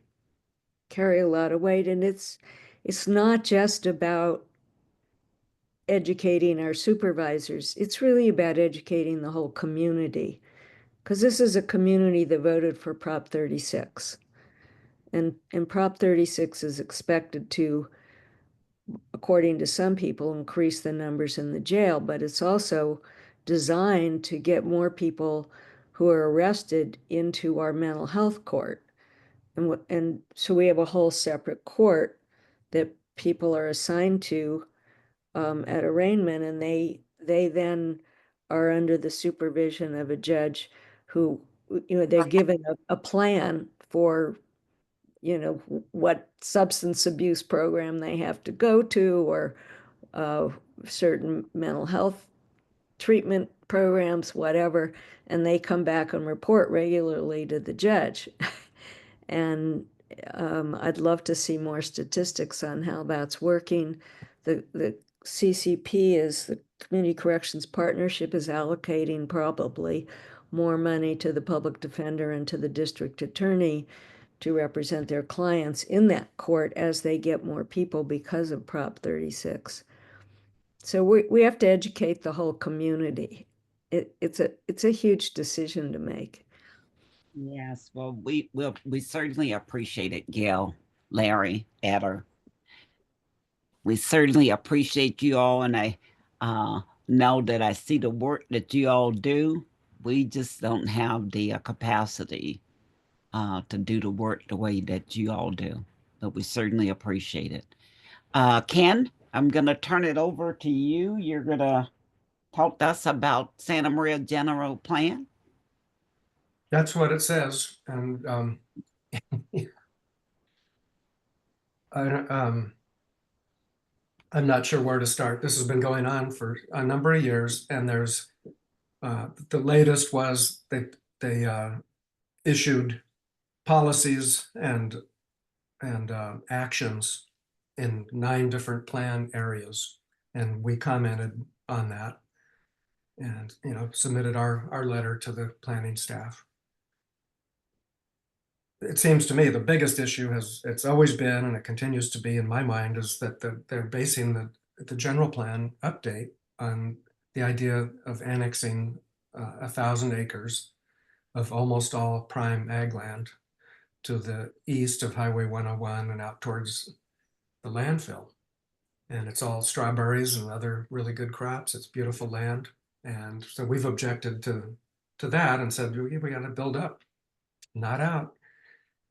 a lot of weight. And it's not just about educating our supervisors. It's really about educating the whole community, because this is a community that voted for Prop 36. And Prop 36 is expected to, according to some people, increase the numbers in the jail, but it's also designed to get more people who are arrested into our mental health court. And so we have a whole separate court that people are assigned to at arraignment, and they then are under the supervision of a judge who, they're given a plan for, what substance abuse program they have to go to, or certain mental health treatment programs, whatever, and they come back and report regularly to the judge. And I'd love to see more statistics on how that's working. The CCP is the Community Corrections Partnership is allocating probably more money to the public defender and to the district attorney to represent their clients in that court as they get more people because of Prop 36. So we have to educate the whole community. It's a huge decision to make. Yes, well, we certainly appreciate it, Gail, Larry, Eder. We certainly appreciate you all, and I know that I see the work that you all do. We just don't have the capacity to do the work the way that you all do, but we certainly appreciate it. Ken, I'm going to turn it over to you. You're going to talk to us about Santa Maria General Plan. That's what it says. And I'm not sure where to start. This has been going on for a number of years, and there's the latest was they issued policies and actions in 9 different plan areas, and we commented on that, and submitted our letter to the planning staff. It seems to me the biggest issue it's always been, and it continues to be in my mind, is that they're basing the general plan update on the idea of annexing 1,000 acres of almost all prime ag land to the east of Highway 101 and out towards the landfill. And it's all strawberries and other really good crops. It's beautiful land. And so we've objected to that and said, we got to build up, not out.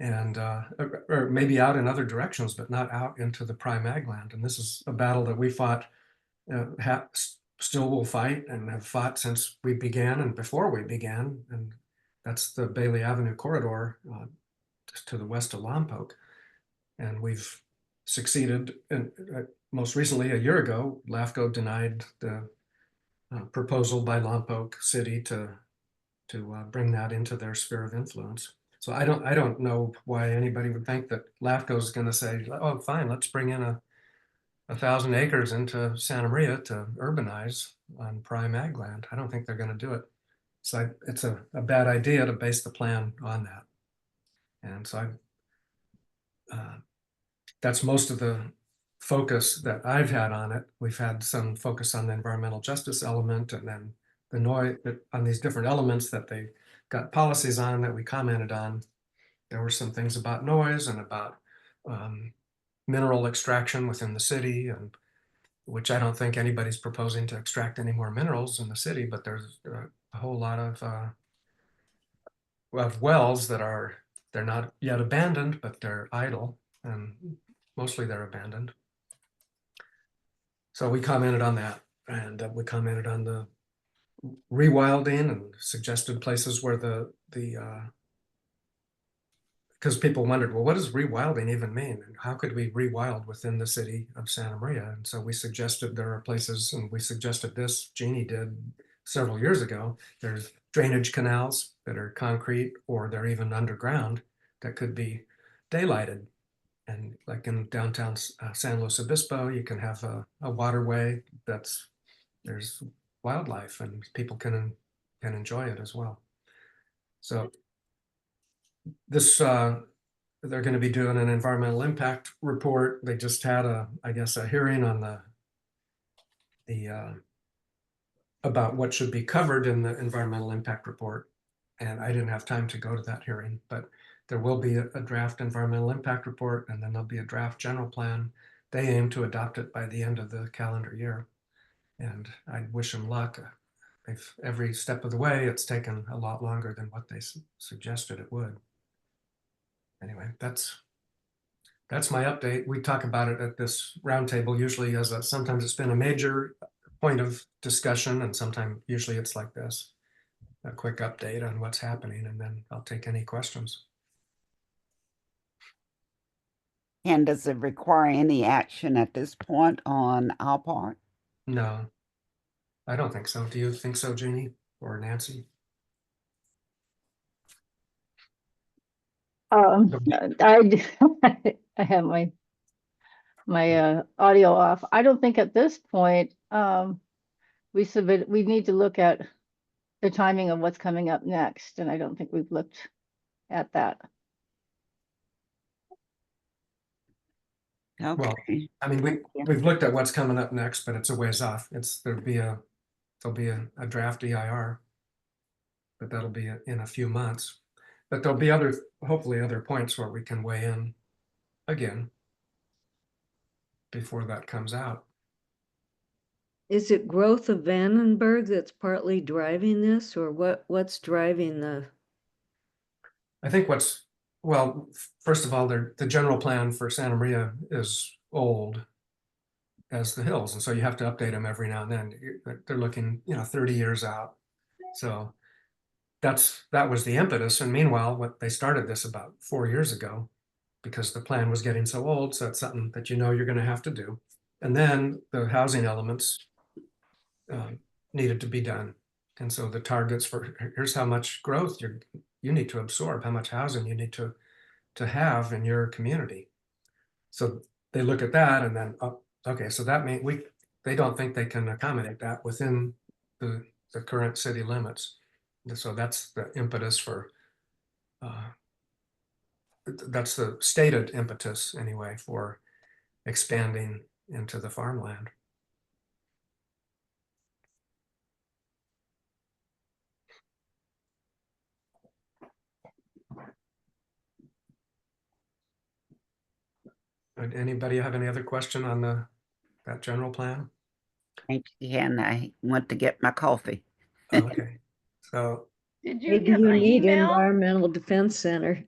And or maybe out in other directions, but not out into the prime ag land. And this is a battle that we fought, still will fight, and have fought since we began and before we began. And that's the Bailey Avenue corridor just to the west of Lompoc. And we've succeeded. And most recently, a year ago, LAFCO denied the proposal by Lompoc City to bring that into their sphere of influence. So I don't know why anybody would think that LAFCO is going to say, oh, fine, let's bring in 1,000 acres into Santa Maria to urbanize on prime ag land. I don't think they're going to do it. So it's a bad idea to base the plan on that. And so that's most of the focus that I've had on it. We've had some focus on the environmental justice element, and then the noise on these different elements that they got policies on that we commented on. There were some things about noise and about mineral extraction within the city, and which I don't think anybody's proposing to extract any more minerals in the city, but there's a whole lot of wells that they're not yet abandoned, but they're idle, and mostly they're abandoned. So we commented on that, and we commented on the rewilding and suggested places where because people wondered, well, what does rewilding even mean? And how could we rewild within the city of Santa Maria? And so we suggested there are places, and we suggested this, Jeannie did several years ago. There's drainage canals that are concrete, or they're even underground, that could be daylighted. And like in downtown San Luis Obispo, you can have a waterway there's wildlife, and people can enjoy it as well. So this, they're going to be doing an environmental impact report. They just had I guess a hearing on the about what should be covered in the environmental impact report. And I didn't have time to go to that hearing, but there will be a draft environmental impact report, and then there'll be a draft general plan. They aim to adopt it by the end of the calendar year. And I wish them luck. If every step of the way, it's taken a lot longer than what they suggested it would. Anyway, that's my update. We talk about it at this roundtable usually as sometimes it's been a major point of discussion, and sometimes usually it's like this, a quick update on what's happening, and then I'll take any questions. And does it require any action at this point on our part? No, I don't think so. Do you think so, Jeannie or Nancy? I I have my audio off. I don't think at this point we need to look at the timing of what's coming up next, and I don't think we've looked at that. Okay. Well, I mean, we've looked at what's coming up next, but it's a ways off. There'll be a draft EIR, but that'll be in a few months. But there'll be hopefully other points where we can weigh in again before that comes out. Is it growth of Vandenberg that's partly driving this, or what's driving the? I think well, first of all, the general plan for Santa Maria is old as the hills, and so you have to update them every now and then. They're looking, 30 years out. So that was the impetus. And meanwhile, what they started this about 4 years ago, because the plan was getting so old. So it's something that you're going to have to do. And then the housing elements needed to be done. And so the targets for here's how much growth you need to absorb, how much housing you need to have in your community. So they look at that, and then okay, so that means they don't think they can accommodate that within the current city limits. So that's the impetus for that's the stated impetus anyway for expanding into the farmland. Anybody have any other question on that general plan? Thank you, and I went to get my coffee. Okay, so Did you Maybe get you my need email? Environmental Defense Center.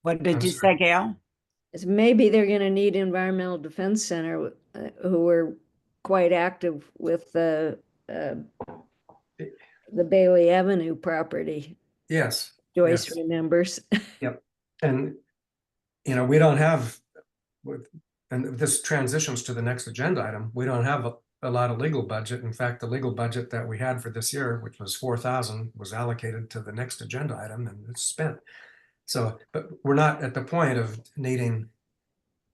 What did I'm you sorry. say, Gail? Maybe they're going to need Environmental Defense Center, who are quite active with the Bailey Avenue property. yes, Joyce yes. remembers. Yep. And we don't have, and this transitions to the next agenda item, we don't have a lot of legal budget. In fact, the legal budget that we had for this year, which was 4,000, was allocated to the next agenda item, and it's spent. So, but we're not at the point of needing,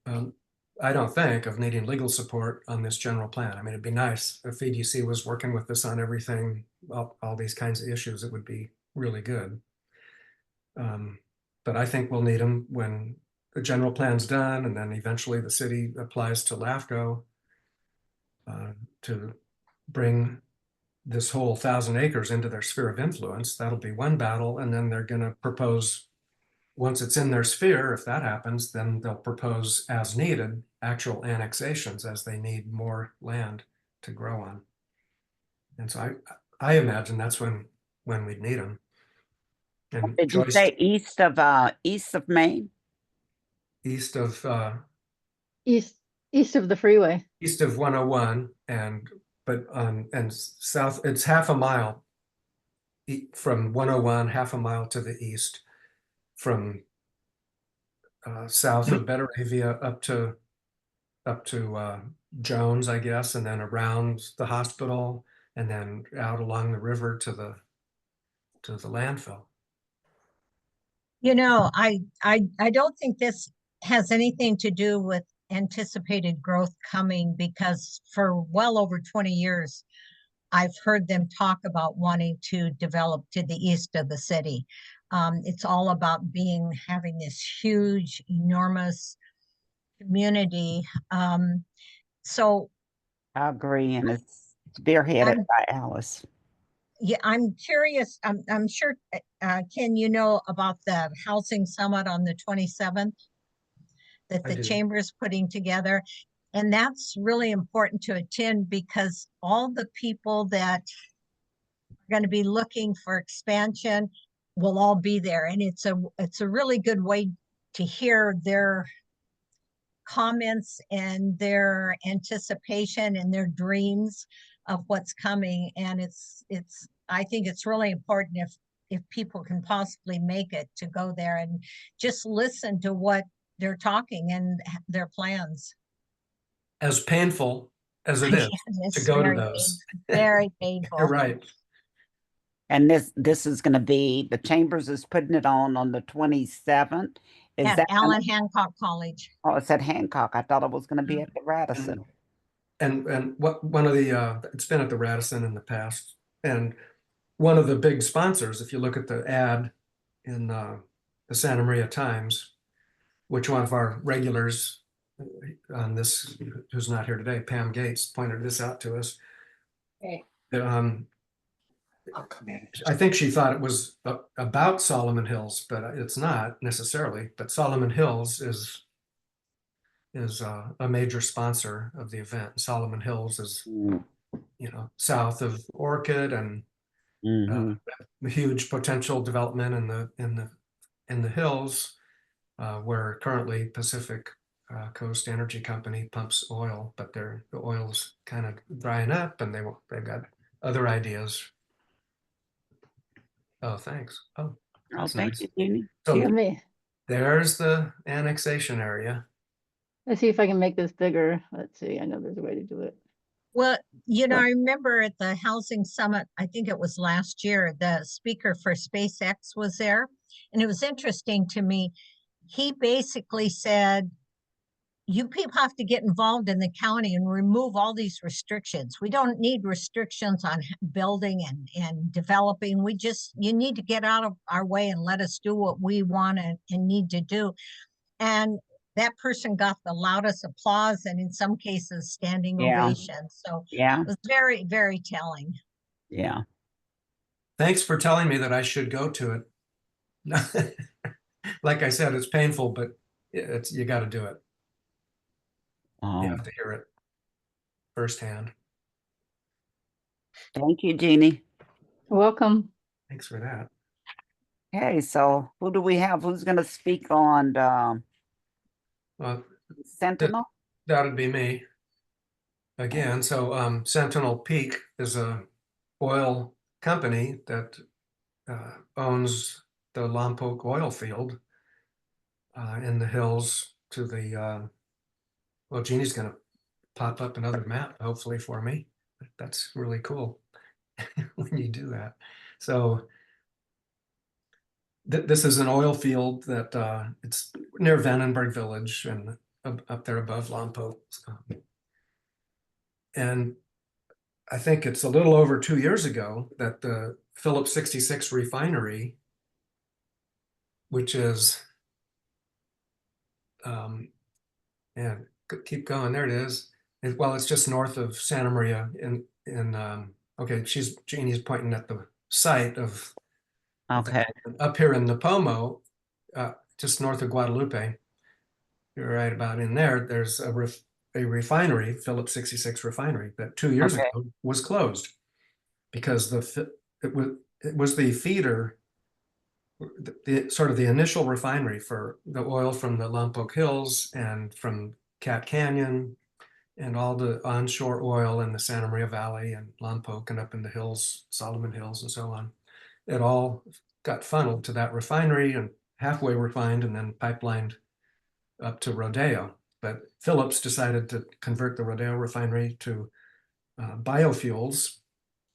I don't think, of needing legal support on this general plan. I mean, it'd be nice if EDC was working with us on everything, all these kinds of issues. It would be really good. But I think we'll need them when the general plan's done, and then eventually the city applies to LAFCO to bring this whole 1,000 acres into their sphere of influence. That'll be one battle, and then they're going to propose once it's in their sphere, if that happens, then they'll propose as needed actual annexations as they need more land to grow on. And so I imagine that's when we'd need them. And Did you Joyce, say east of Maine? east of East of the freeway. east of 101 and south, it's half a mile from 101, half a mile to the east, from south of Betaravia up to Jones, I guess, and then around the hospital, and then out along the river to the landfill. You know, I don't think this has anything to do with anticipated growth coming, because for well over 20 years, I've heard them talk about wanting to develop to the east of the city. It's all about having this huge, enormous community. So I agree, and it's spearheaded by Alice. yeah, I'm curious. I'm sure, Ken, you know about the housing summit on the 27th that I the do. chamber is putting together. And that's really important to attend, because all the people that are going to be looking for expansion will all be there. And it's a really good way to hear their comments and their anticipation and their dreams of what's coming. And I think it's really important, if people can possibly make it, to go there and just listen to what they're talking and their plans. As painful as it is to go to those. Very painful. You're right. And this is going to be, the Chambers is putting it on the 27th. Is At that Allen Hancock College. Oh, it's at Hancock. I thought it was going to be at the Radisson. And what one of the it's been at the Radisson in the past, and one of the big sponsors, if you look at the ad in the Santa Maria Times, which one of our regulars on this, who's not here today, Pam Gates, pointed this out to us. Okay. I think she thought it was about Solomon Hills, but it's not necessarily. But Solomon Hills is a major sponsor of the event. Solomon Hills is, you know, south of Orchid, and a huge potential development in the hills, where currently Pacific Coast Energy Company pumps oil, but the oil's kind of drying up, and they've got other ideas. Oh, thanks. Oh, that's thank nice. you, Jeannie. So Let me there's the annexation area. let's see if I can make this bigger. Let's see. I know there's a way to do it. Well, you know, I remember at the housing summit, I think it was last year, the speaker for SpaceX was there. And it was interesting to me. He basically said, you people have to get involved in the county and remove all these restrictions. We don't need restrictions on building and developing. You need to get out of our way and let us do what we want and need to do. And that person got the loudest applause, and in some cases standing ovation. So it was very, very telling. Yeah. Thanks for telling me that I should go to it. Like I said, it's painful, but you got to do it. You have to hear it firsthand. Thank you, Jeannie. Welcome. Thanks for that. Okay, so who do we have? Who's going to speak on Sentinel? That would be me again. So Sentinel Peak is a oil company that owns the Lompoc oil field in the hills to the well, Jeannie's going to pop up another map, hopefully, for me. That's really cool when you do that. So this is an oil field that it's near Vandenberg Village and up there above Lompoc. And I think it's a little over 2 years ago that the Phillips 66 refinery, which is, and keep going, there it is. Well, it's just north of Santa Maria okay, Jeannie's pointing at the site of, Okay. up here in Napomo, just north of Guadalupe. You're right about in there. There's a refinery, Phillips 66 refinery, that 2 years Okay. ago was closed because it was the feeder, the sort of the initial refinery for the oil from the Lompoc Hills and from Cat Canyon and all the onshore oil in the Santa Maria Valley and Lompoc and up in the hills, Solomon Hills and so on. It all got funneled to that refinery and halfway refined and then pipelined up to Rodeo. But Phillips decided to convert the Rodeo refinery to biofuels.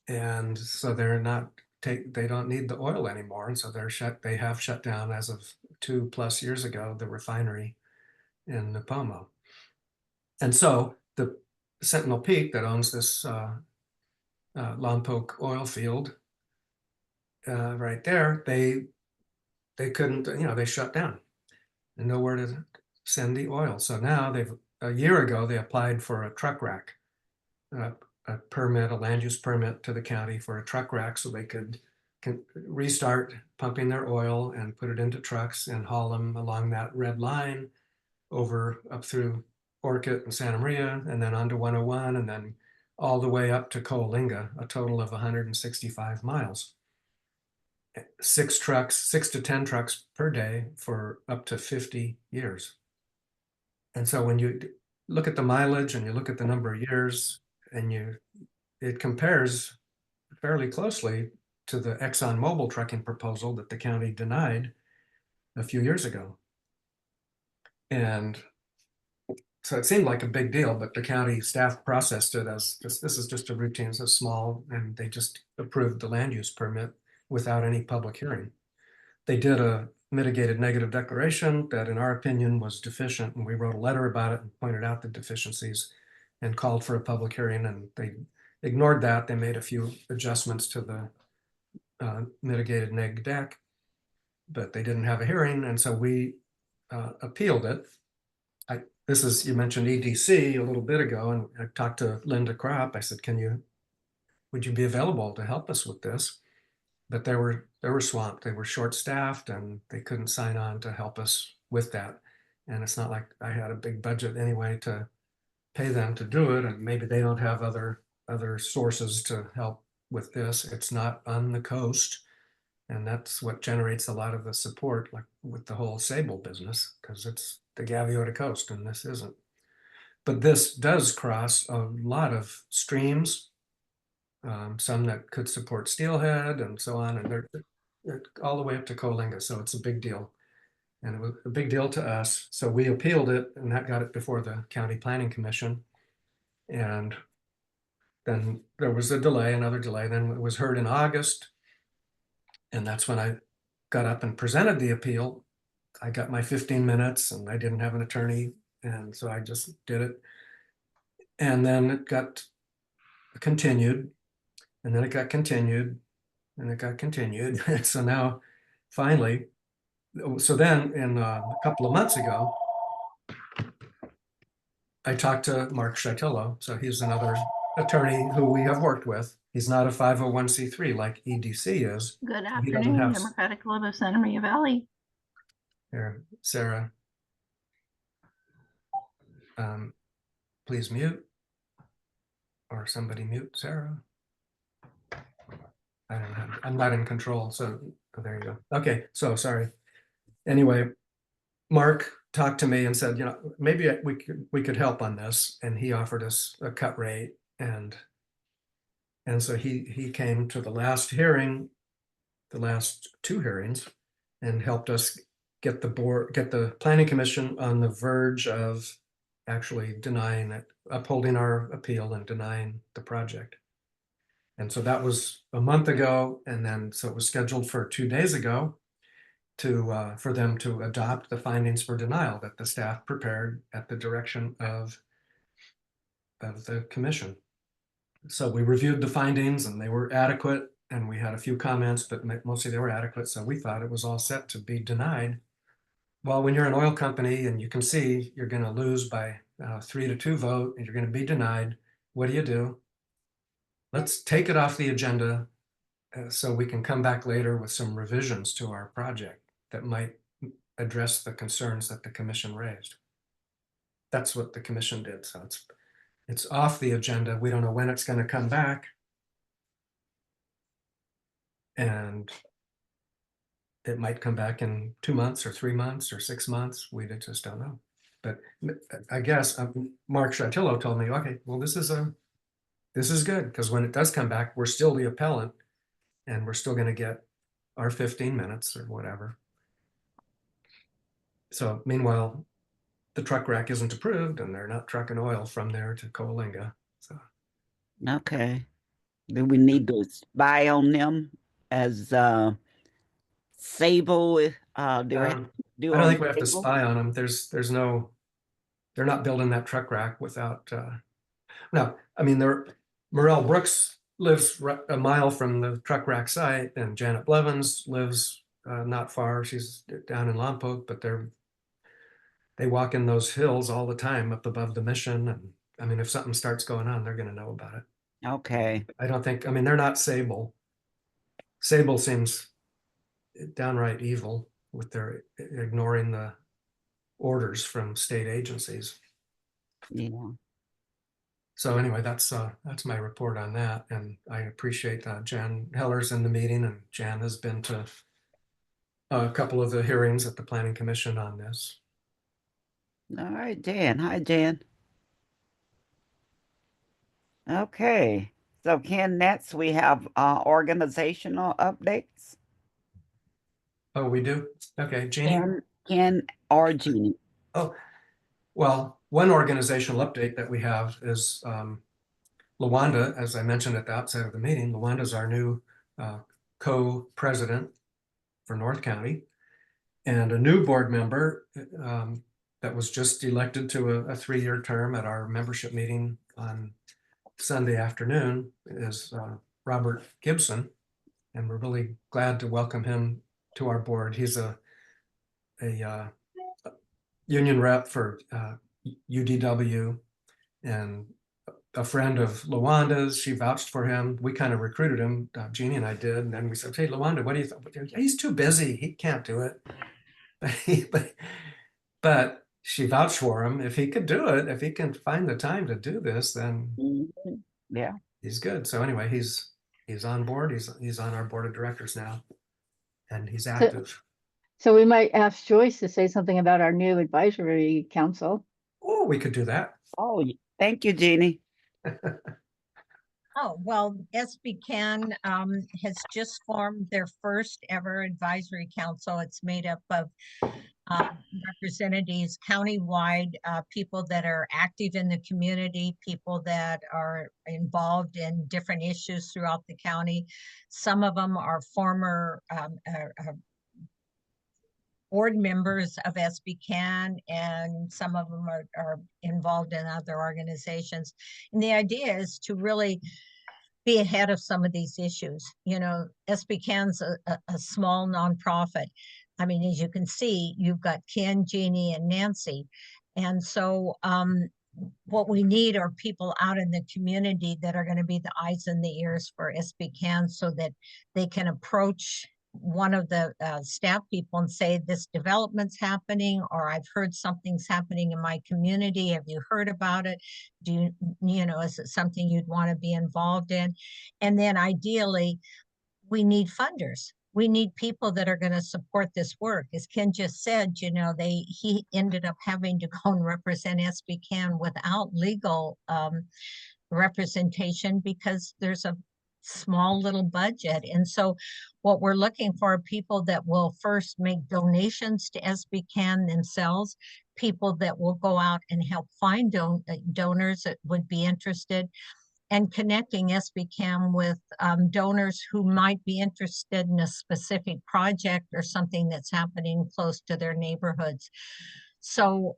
And so they don't need the oil anymore. And so they have shut down as of 2+ years ago, the refinery in Nipomo. And so the Sentinel Peak that owns this Lompoc oil field right there, they couldn't, they shut down and nowhere to send the oil. So now a year ago, they applied for a truck rack, a permit, a land use permit to the county for a truck rack so they can restart pumping their oil and put it into trucks and haul them along that red line over up through Orcutt and Santa Maria and then onto 101 and then all the way up to Coalinga, a total of 165 miles. 6 to 10 trucks per day for up to 50 years. And so when you look at the mileage and you look at the number of years and it compares fairly closely to the ExxonMobil trucking proposal that the county denied a few years ago. And so it seemed like a big deal, but the county staff processed it as this is just a routine, so small, and they just approved the land use permit without any public hearing. They did a mitigated negative declaration that in our opinion was deficient, and we wrote a letter about it and pointed out the deficiencies and called for a public hearing, and they ignored that. They made a few adjustments to the mitigated neg deck, but they didn't have a hearing, and so we appealed it. You mentioned EDC a little bit ago, and I talked to Linda Kropp. I said, would you be available to help us with this? But they were swamped. They were short-staffed, and they couldn't sign on to help us with that. And it's not like I had a big budget anyway to pay them to do it, and maybe they don't have other sources to help with this. It's not on the coast, and that's what generates a lot of the support, like with the whole Sable business, because it's the Gaviota coast, and this isn't. But this does cross a lot of streams, some that could support steelhead and so on, and they're all the way up to Coalinga, so it's a big deal. And it was a big deal to us. So we appealed it, and that got it before the County Planning Commission. And then there was another delay. Then it was heard in August. And that's when I got up and presented the appeal. I got my 15 minutes and I didn't have an attorney. And so I just did it. And then it got continued. And then it got continued. And it got continued. And so now finally, so then in a couple of months ago, I talked to Mark Shaitillo. So he's another attorney who we have worked with. He's not a 501c3 like EDC is. Good So he doesn't afternoon, have Democratic Club of Santa Maria Valley. here, Sarah. Please mute, or somebody mute Sarah. I don't know. I'm not in control, so there you go. Okay, so sorry. Anyway, Mark talked to me and said, maybe we could help on this, and he offered us a cut rate, and so he came to the last hearing, the last 2 hearings, and helped us get the Planning Commission on the verge of actually denying it, upholding our appeal and denying the project. And so that was a month ago, and then so it was scheduled for 2 days ago for them to adopt the findings for denial that the staff prepared at the direction of the commission. So we reviewed the findings and they were adequate, and we had a few comments, but mostly they were adequate. So we thought it was all set to be denied. Well, when you're an oil company and you can see you're going to lose by 3-2 vote and you're going to be denied, what do? Let's take it off the agenda so we can come back later with some revisions to our project that might address the concerns that the commission raised. That's what the commission did. So it's off the agenda. We don't know when it's going to come back. And it might come back in 2 months or 3 months or 6 months. We just don't know. But I guess Mark Chatillo told me, okay, well, this is good, because when it does come back, we're still the appellant and we're still going to get our 15 minutes or whatever. So meanwhile, the truck rack isn't approved and they're not trucking oil from there to Coalinga. So Okay. Do we need to spy on them as Sable? Do we have to do I don't on think we have to Sable? spy on them. There's no, they're not building that truck rack without, no, I mean, Morel Brooks lives a mile from the truck rack site, and Janet Blevins lives not far. She's down in Lompoc, but they walk in those hills all the time up above the mission. And I mean, if something starts going on, they're going to know about it. Okay. I don't think, I mean, they're not Sable. Sable seems downright evil with their ignoring the orders from state agencies. Yeah. So anyway, that's my report on that. And I appreciate Jan Heller's in the meeting, and Jan has been to a couple of the hearings at the Planning Commission on this. All right, Jan. Hi, Jan. Okay. So Ken, next we have organizational updates. Oh, we do? Okay, Jeannie? Ken or Jeannie? Oh, well, one organizational update that we have is Lawanda, as I mentioned at the outset of the meeting. Lawanda is our new co-president for North County, and a new board member that was just elected to a 3-year term at our membership meeting on Sunday afternoon is Robert Gibson, and we're really glad to welcome him to our board. He's a union rep for UDW and a friend of Lawanda's. She vouched for him. We kind of recruited him, Jeannie and I did, and then we said, hey, Lawanda, what do you think? He's too busy. He can't do it. But she vouched for him. If he could do it, if he can find the time to do this, then Yeah. he's good. So anyway, he's on board. He's on our board of directors now, and he's active. So we might ask Joyce to say something about our new advisory council. Oh, we could do that. Oh, thank you, Jeannie. Oh, well, SBCAN has just formed their first ever advisory council. It's made up of representatives countywide, people that are active in the community, people that are involved in different issues throughout the county. Some of them are former board members of SBCAN, and some of them are involved in other organizations. And the idea is to really be ahead of some of these issues. You know, SBCAN's a small nonprofit. I mean, as you can see, you've got Ken, Jeannie, and Nancy. And so what we need are people out in the community that are going to be the eyes and the ears for SBCAN, so that they can approach one of the staff people and say, this development's happening, or I've heard something's happening in my community. Have you heard about it? Do you know, is it something you'd want to be involved in? And then ideally, we need funders. We need people that are going to support this work. As Ken just said, you know, he ended up having to go and represent SBCAN without legal representation because there's a small little budget. And so what we're looking for are people that will first make donations to SBCAN themselves, people that will go out and help find donors that would be interested, and connecting SBCAN with donors who might be interested in a specific project or something that's happening close to their neighborhoods. So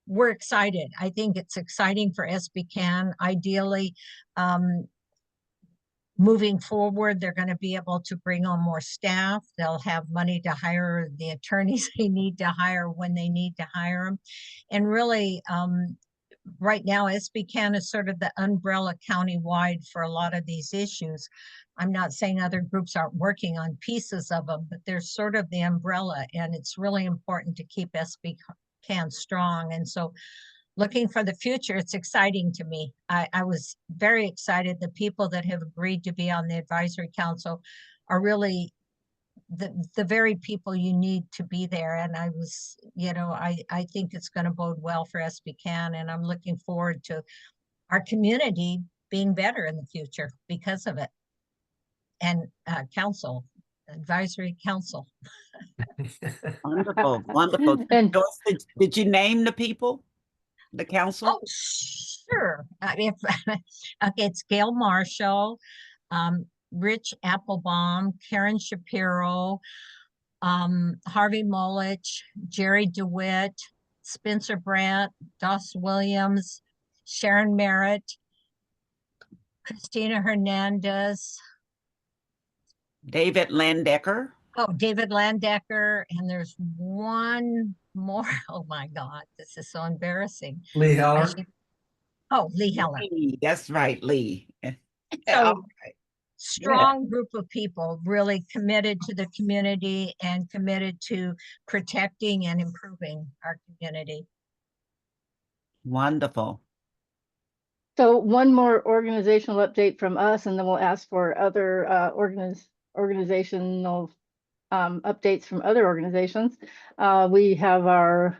we're excited. I think it's exciting for SBCAN. Ideally, moving forward, they're going to be able to bring on more staff. They'll have money to hire the attorneys they need to hire when they need to hire them. And really, right now SBCAN is sort of the umbrella countywide for a lot of these issues. I'm not saying other groups aren't working on pieces of them, but they're sort of the umbrella, and it's really important to keep SBCAN strong. And so looking for the future, it's exciting to me. I was very excited. The people that have agreed to be on the advisory council are really the very people you need to be there. And I was, I think it's going to bode well for SBCAN, and I'm looking forward to our community being better in the future because of it. And advisory council. Wonderful, wonderful. And Joyce, did you name the people, the council? Oh, sure. If okay, it's Gail Marshall, Rich Applebaum, Karen Shapiro, Harvey Molich, Jerry DeWitt, Spencer Brandt, Doss Williams, Sharon Merritt, Christina Hernandez, David Landecker. David Landecker, and there's one more. Oh my God, this is so embarrassing. Lee Heller. Lee Heller. Lee, that's right, Lee. So strong group of people really committed to the community and committed to protecting and improving our community. Wonderful. so one more organizational update from us, and then we'll ask for other organizational updates from other organizations. We have our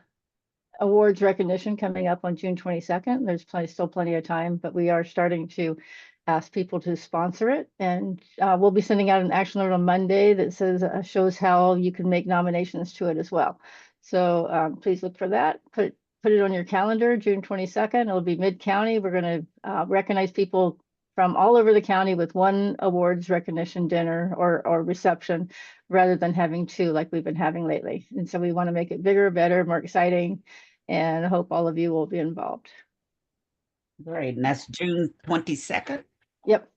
awards recognition coming up on June 22nd. There's still plenty of time, but we are starting to ask people to sponsor it. And we'll be sending out an action alert on Monday that says shows how you can make nominations to it as well. So please look for that. Put it on your calendar, June 22nd. It'll be mid-county. We're going to recognize people from all over the county with one awards recognition dinner or reception, rather than having two like we've been having lately. And so we want to make it bigger, better, more exciting, and I hope all of you will be involved. Great. And that's June 22nd? Yep.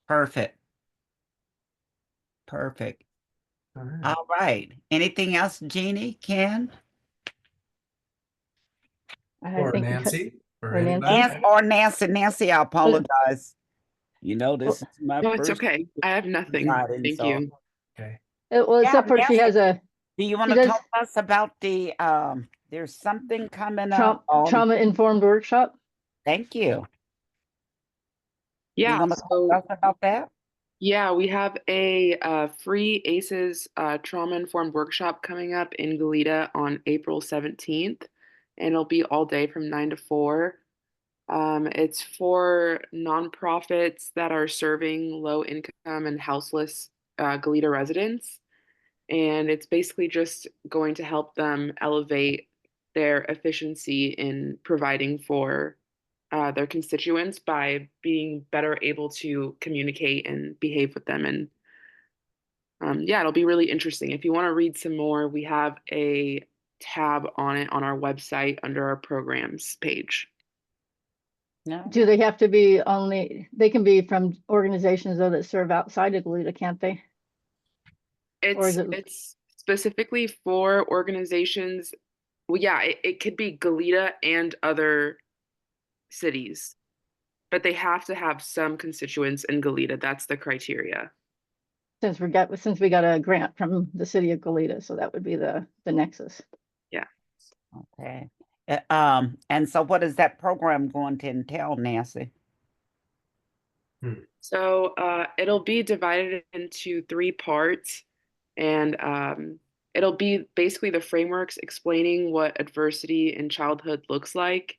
Perfect. Perfect. All right. All right. Anything else, Jeannie, Ken? Or Nancy, or anybody. Nancy, I apologize. This is my No, first. it's okay. I have nothing. Thank you. Okay. Well, except for she has a Do you want she to does- tell us about the there's something coming up on trauma-informed workshop? Thank you. Yeah. You want to So tell us about that? yeah, we have a free ACEs trauma-informed workshop coming up in Goleta on April 17th, and it'll be all day from 9 to 4. It's for nonprofits that are serving low income and houseless Goleta residents. And it's basically just going to help them elevate their efficiency in providing for their constituents by being better able to communicate and behave with them. And it'll be really interesting. If you want to read some more, we have a tab on it on our website under our programs page. No. Do they have to be they can be from organizations though that serve outside of Goleta, can't they? Or is it- It's specifically for organizations. Well, yeah, it could be Goleta and other cities, but they have to have some constituents in Goleta. That's the criteria. Since we got a grant from the city of Goleta, so that would be the nexus. Yeah. Okay. And so what is that program going to entail, Nancy? So it'll be divided into 3 parts, and it'll be basically the frameworks explaining what adversity in childhood looks like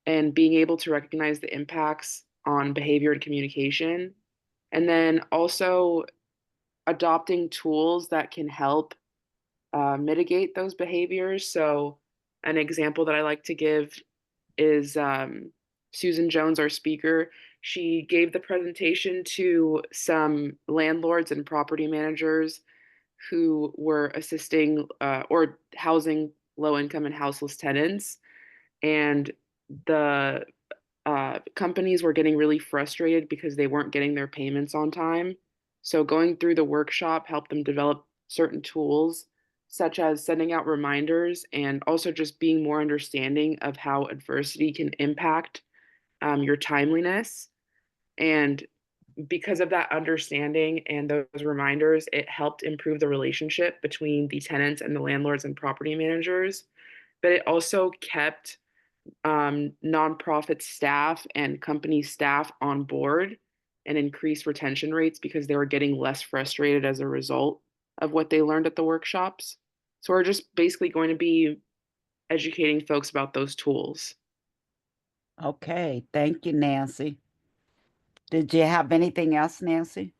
and being able to recognize the impacts on behavior and communication, and then also adopting tools that can help mitigate those behaviors. So an example that I like to give is Susan Jones, our speaker. She gave the presentation to some landlords and property managers who were assisting or housing low-income and houseless tenants. And the companies were getting really frustrated because they weren't getting their payments on time. So going through the workshop helped them develop certain tools such as sending out reminders and also just being more understanding of how adversity can impact your timeliness. And because of that understanding and those reminders, it helped improve the relationship between the tenants and the landlords and property managers. But it also kept nonprofit staff and company staff on board and increased retention rates because they were getting less frustrated as a result of what they learned at the workshops. So we're just basically going to be educating folks about those tools. Okay, thank you, Nancy. Did you have anything else, Nancy?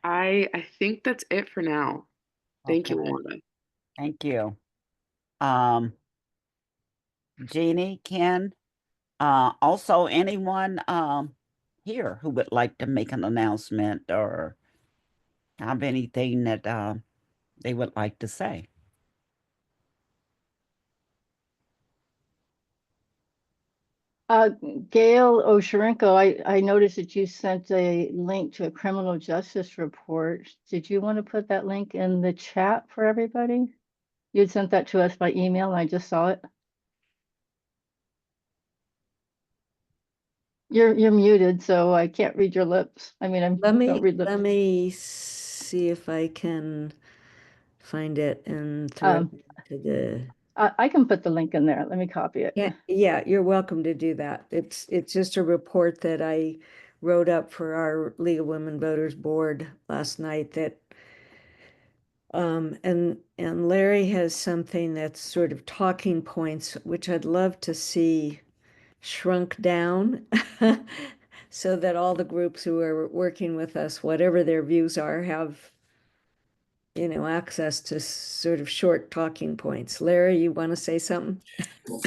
I think that's it for now. Thank you, Okay, Wanda. thank you. Jeannie, Ken, also anyone here who would like to make an announcement or have anything that they would like to say? Gail Osherenko, I noticed that you sent a link to a criminal justice report. Did you want to put that link in the chat for everybody? You'd sent that to us by email and I just saw it. You're muted, so I can't read your lips. I mean, I don't read lips. Let me see if I can find it and throw it to the. I can put the link in there. Let me copy it. Yeah, you're welcome to do that. It's just a report that I wrote up for our League of Women Voters Board last night that and Larry has something that's sort of talking points, which I'd love to see shrunk down so that all the groups who are working with us, whatever their views are, have access to sort of short talking points. Larry, you want to say something?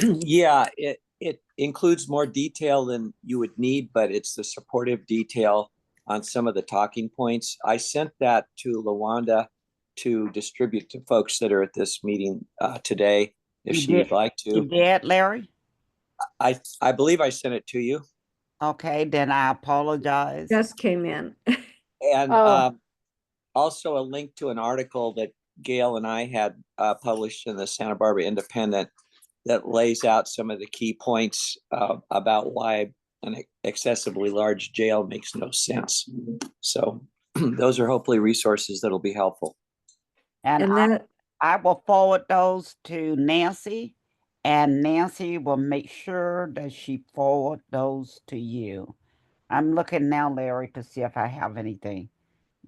Yeah, it includes more detail than you would need, but it's the supportive detail on some of the talking points. I sent that to LaWanda to distribute to folks that are at this meeting today, if she would like to. You did, Larry? I believe I sent it to you. Okay, then I apologize. Just came in. And also a link to an article that Gail and I had published in the Santa Barbara Independent that lays out some of the key points about why an excessively large jail makes no sense. So those are hopefully resources that'll be helpful. And I will forward those to Nancy, and Nancy will make sure that she forward those to you. I'm looking now, Larry, to see if I have anything.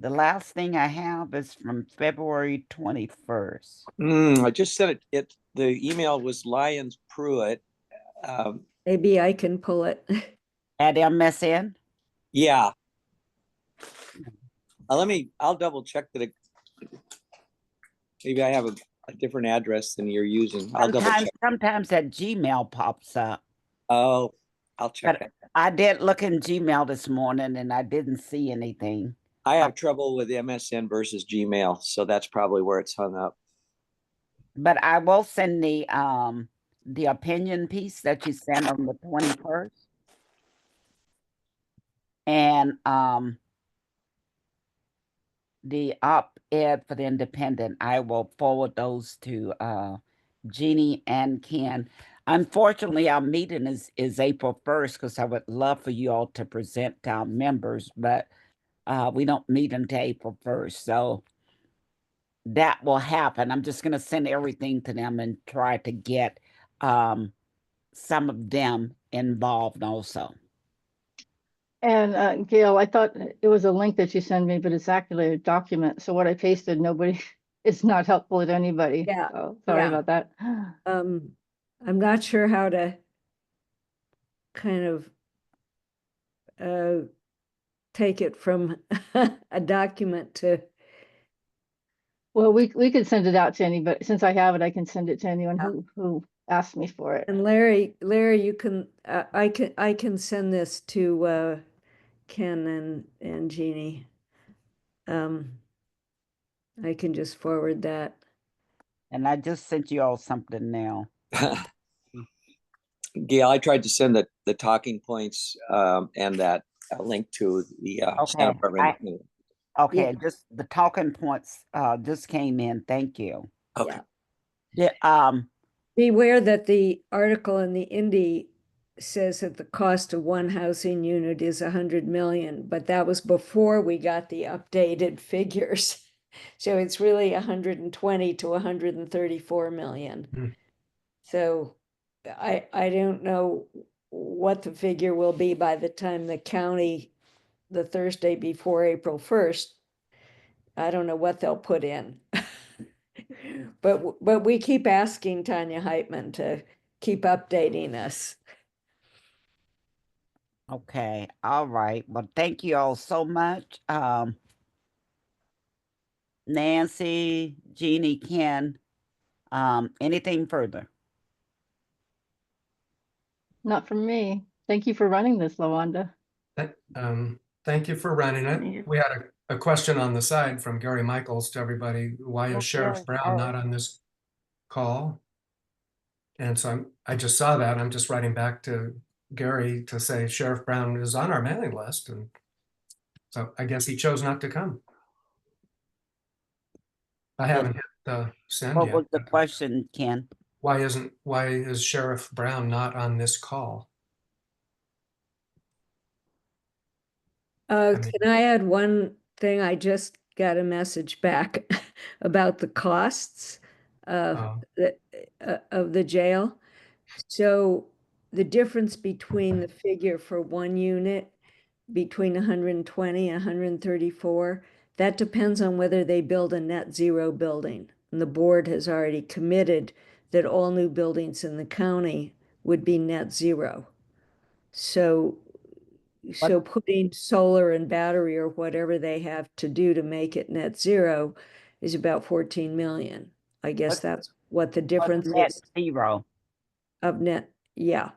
The last thing I have is from February 21st. I just sent it. The email was Lyons Pruitt. Maybe I can pull it. At MSN? Yeah. I'll double check that. Maybe I have a different address than you're using. I'll double check. Sometimes that Gmail pops up. Oh, I'll check it. I did look in Gmail this morning and I didn't see anything. I have trouble with MSN versus Gmail, so that's probably where it's hung up. But I will send the opinion piece that you sent on the 21st. And the op-ed for the Independent, I will forward those to Jeannie and Ken. Unfortunately, our meeting is April 1st because I would love for you all to present to our members, but we don't meet until April 1st. So that will happen. I'm just going to send everything to them and try to get some of them involved also. And Gail, I thought it was a link that you sent me, but it's actually a document. So what I pasted, it's not helpful to anybody. Yeah. So sorry about that. I'm not sure how to kind of take it from a document to. Well, we could send it out to anybody. Since I have it, I can send it to anyone who asked me for it. And Larry, you can I can send this to Ken and Jeannie. I can just forward that. And I just sent you all something now. Gail, I tried to send the talking points and that link to the Santa Barbara. Okay, just the talking points just came in. Thank you. Okay. Yeah, Beware that the article in the Indy says that the cost of one housing unit is 100 million, but that was before we got the updated figures. So it's really 120 to 134 million. Hmm. So I don't know what the figure will be by the time the county, the Thursday before April 1st. I don't know what they'll put in. But we keep asking Tanya Heitman to keep updating us. okay, all right. Well, thank you all so much. Nancy, Jeannie, Ken, anything further? Not from me. Thank you for running this, Lawanda. Thank you for running Yeah. it. We had a question on the side from Gary Michaels to everybody. Why is Sheriff Brown not on this call? And so I just saw that. I'm just writing back to Gary to say Sheriff Brown is on our mailing list. And so I guess he chose not to come. I haven't hit send What yet. was the question, Ken? Why is Sheriff Brown not on this call? Can I add one thing? I just got a message back about the costs of the jail. So the difference between the figure for one unit between 120 and 134, that depends on whether they build a net zero building. And the board has already committed that all new buildings in the county would be net zero. So putting solar and battery or whatever they have to do to make it net zero is about 14 million. I guess that's what the difference Net is zero. of net, yeah.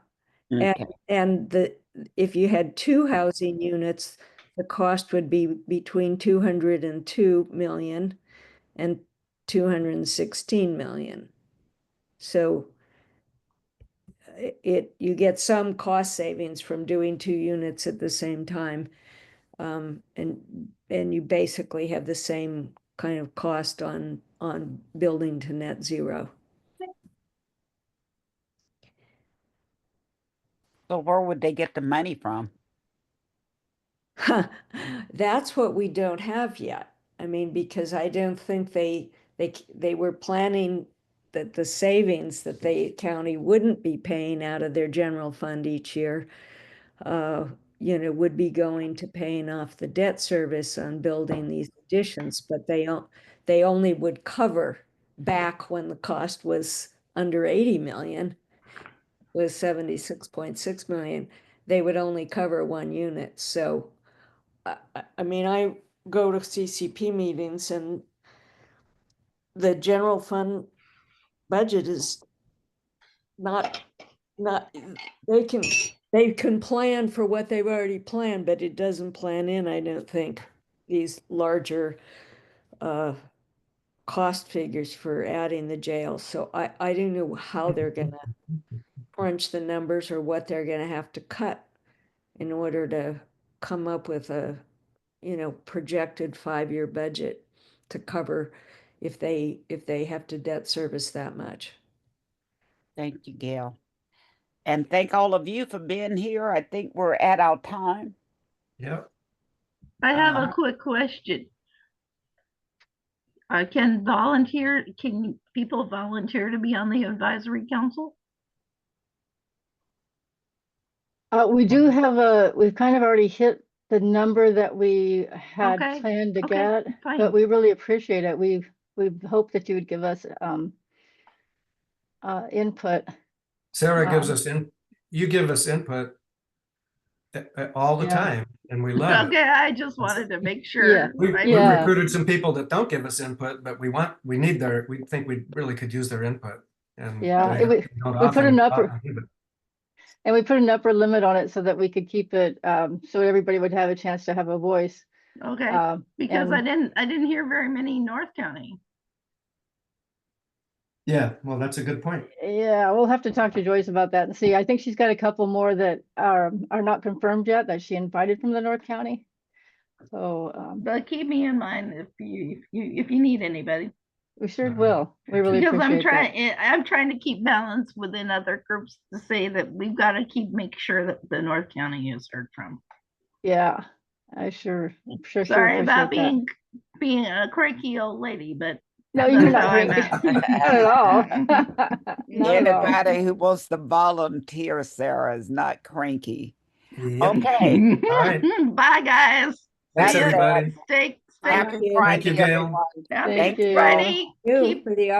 Okay. And if you had two housing units, the cost would be between 202 million and 216 million. So you get some cost savings from doing two units at the same time. And you basically have the same kind of cost on building to net zero. So where would they get the money from? That's what we don't have yet. I mean, because I don't think they were planning that the savings that the county wouldn't be paying out of their general fund each year, would be going to paying off the debt service on building these additions, but they only would cover back when the cost was under 80 million, was 76.6 million. They would only cover one unit. So I mean, I go to CCP meetings and the general fund budget is not, they can plan for what they've already planned, but it doesn't plan in, I don't think, these larger cost figures for adding the jail. So I don't know how they're gonna crunch the numbers or what they're gonna have to cut in order to come up with a projected 5-year budget to cover if they have to debt service that much. Thank you, Gail. And thank all of you for being here. I think we're at our time. Yep. I have a quick question. Can people volunteer to be on the advisory council? We do have we've kind of already hit the number that we had Okay, planned to okay, get, fine. but we really appreciate it. We hope that you would give us input. Sarah gives us you give us input all the Yeah. time, and we love Okay, it. I just wanted to make sure. We've Yeah. recruited some people that don't give us input, but we think we really could use their input. And Yeah, they we put an upper and we put an upper limit on it so that we could keep it so everybody would have a chance to have a voice. Okay, because and I didn't hear very many in North County. Yeah, well, that's a good point. Yeah, we'll have to talk to Joyce about that and see. I think she's got a couple more that are not confirmed yet that she invited from the North County. So But keep me in mind if you need anybody. we sure will. We really Because appreciate I'm trying to keep balance within other groups to say that we've got to make sure that the North County is heard from. Yeah, I sure Sorry about appreciate being a cranky old lady, but No, you're that's not how I'm cranky. at. Not at all. Not at all. Anybody who wants to volunteer, Sarah, is not cranky. Yep. Okay. All right. Bye, guys. Thanks, See ya. everybody. Stay Happy you. Friday, Thank you, Gail. everyone. happy Thank you. Friday. You Keep for the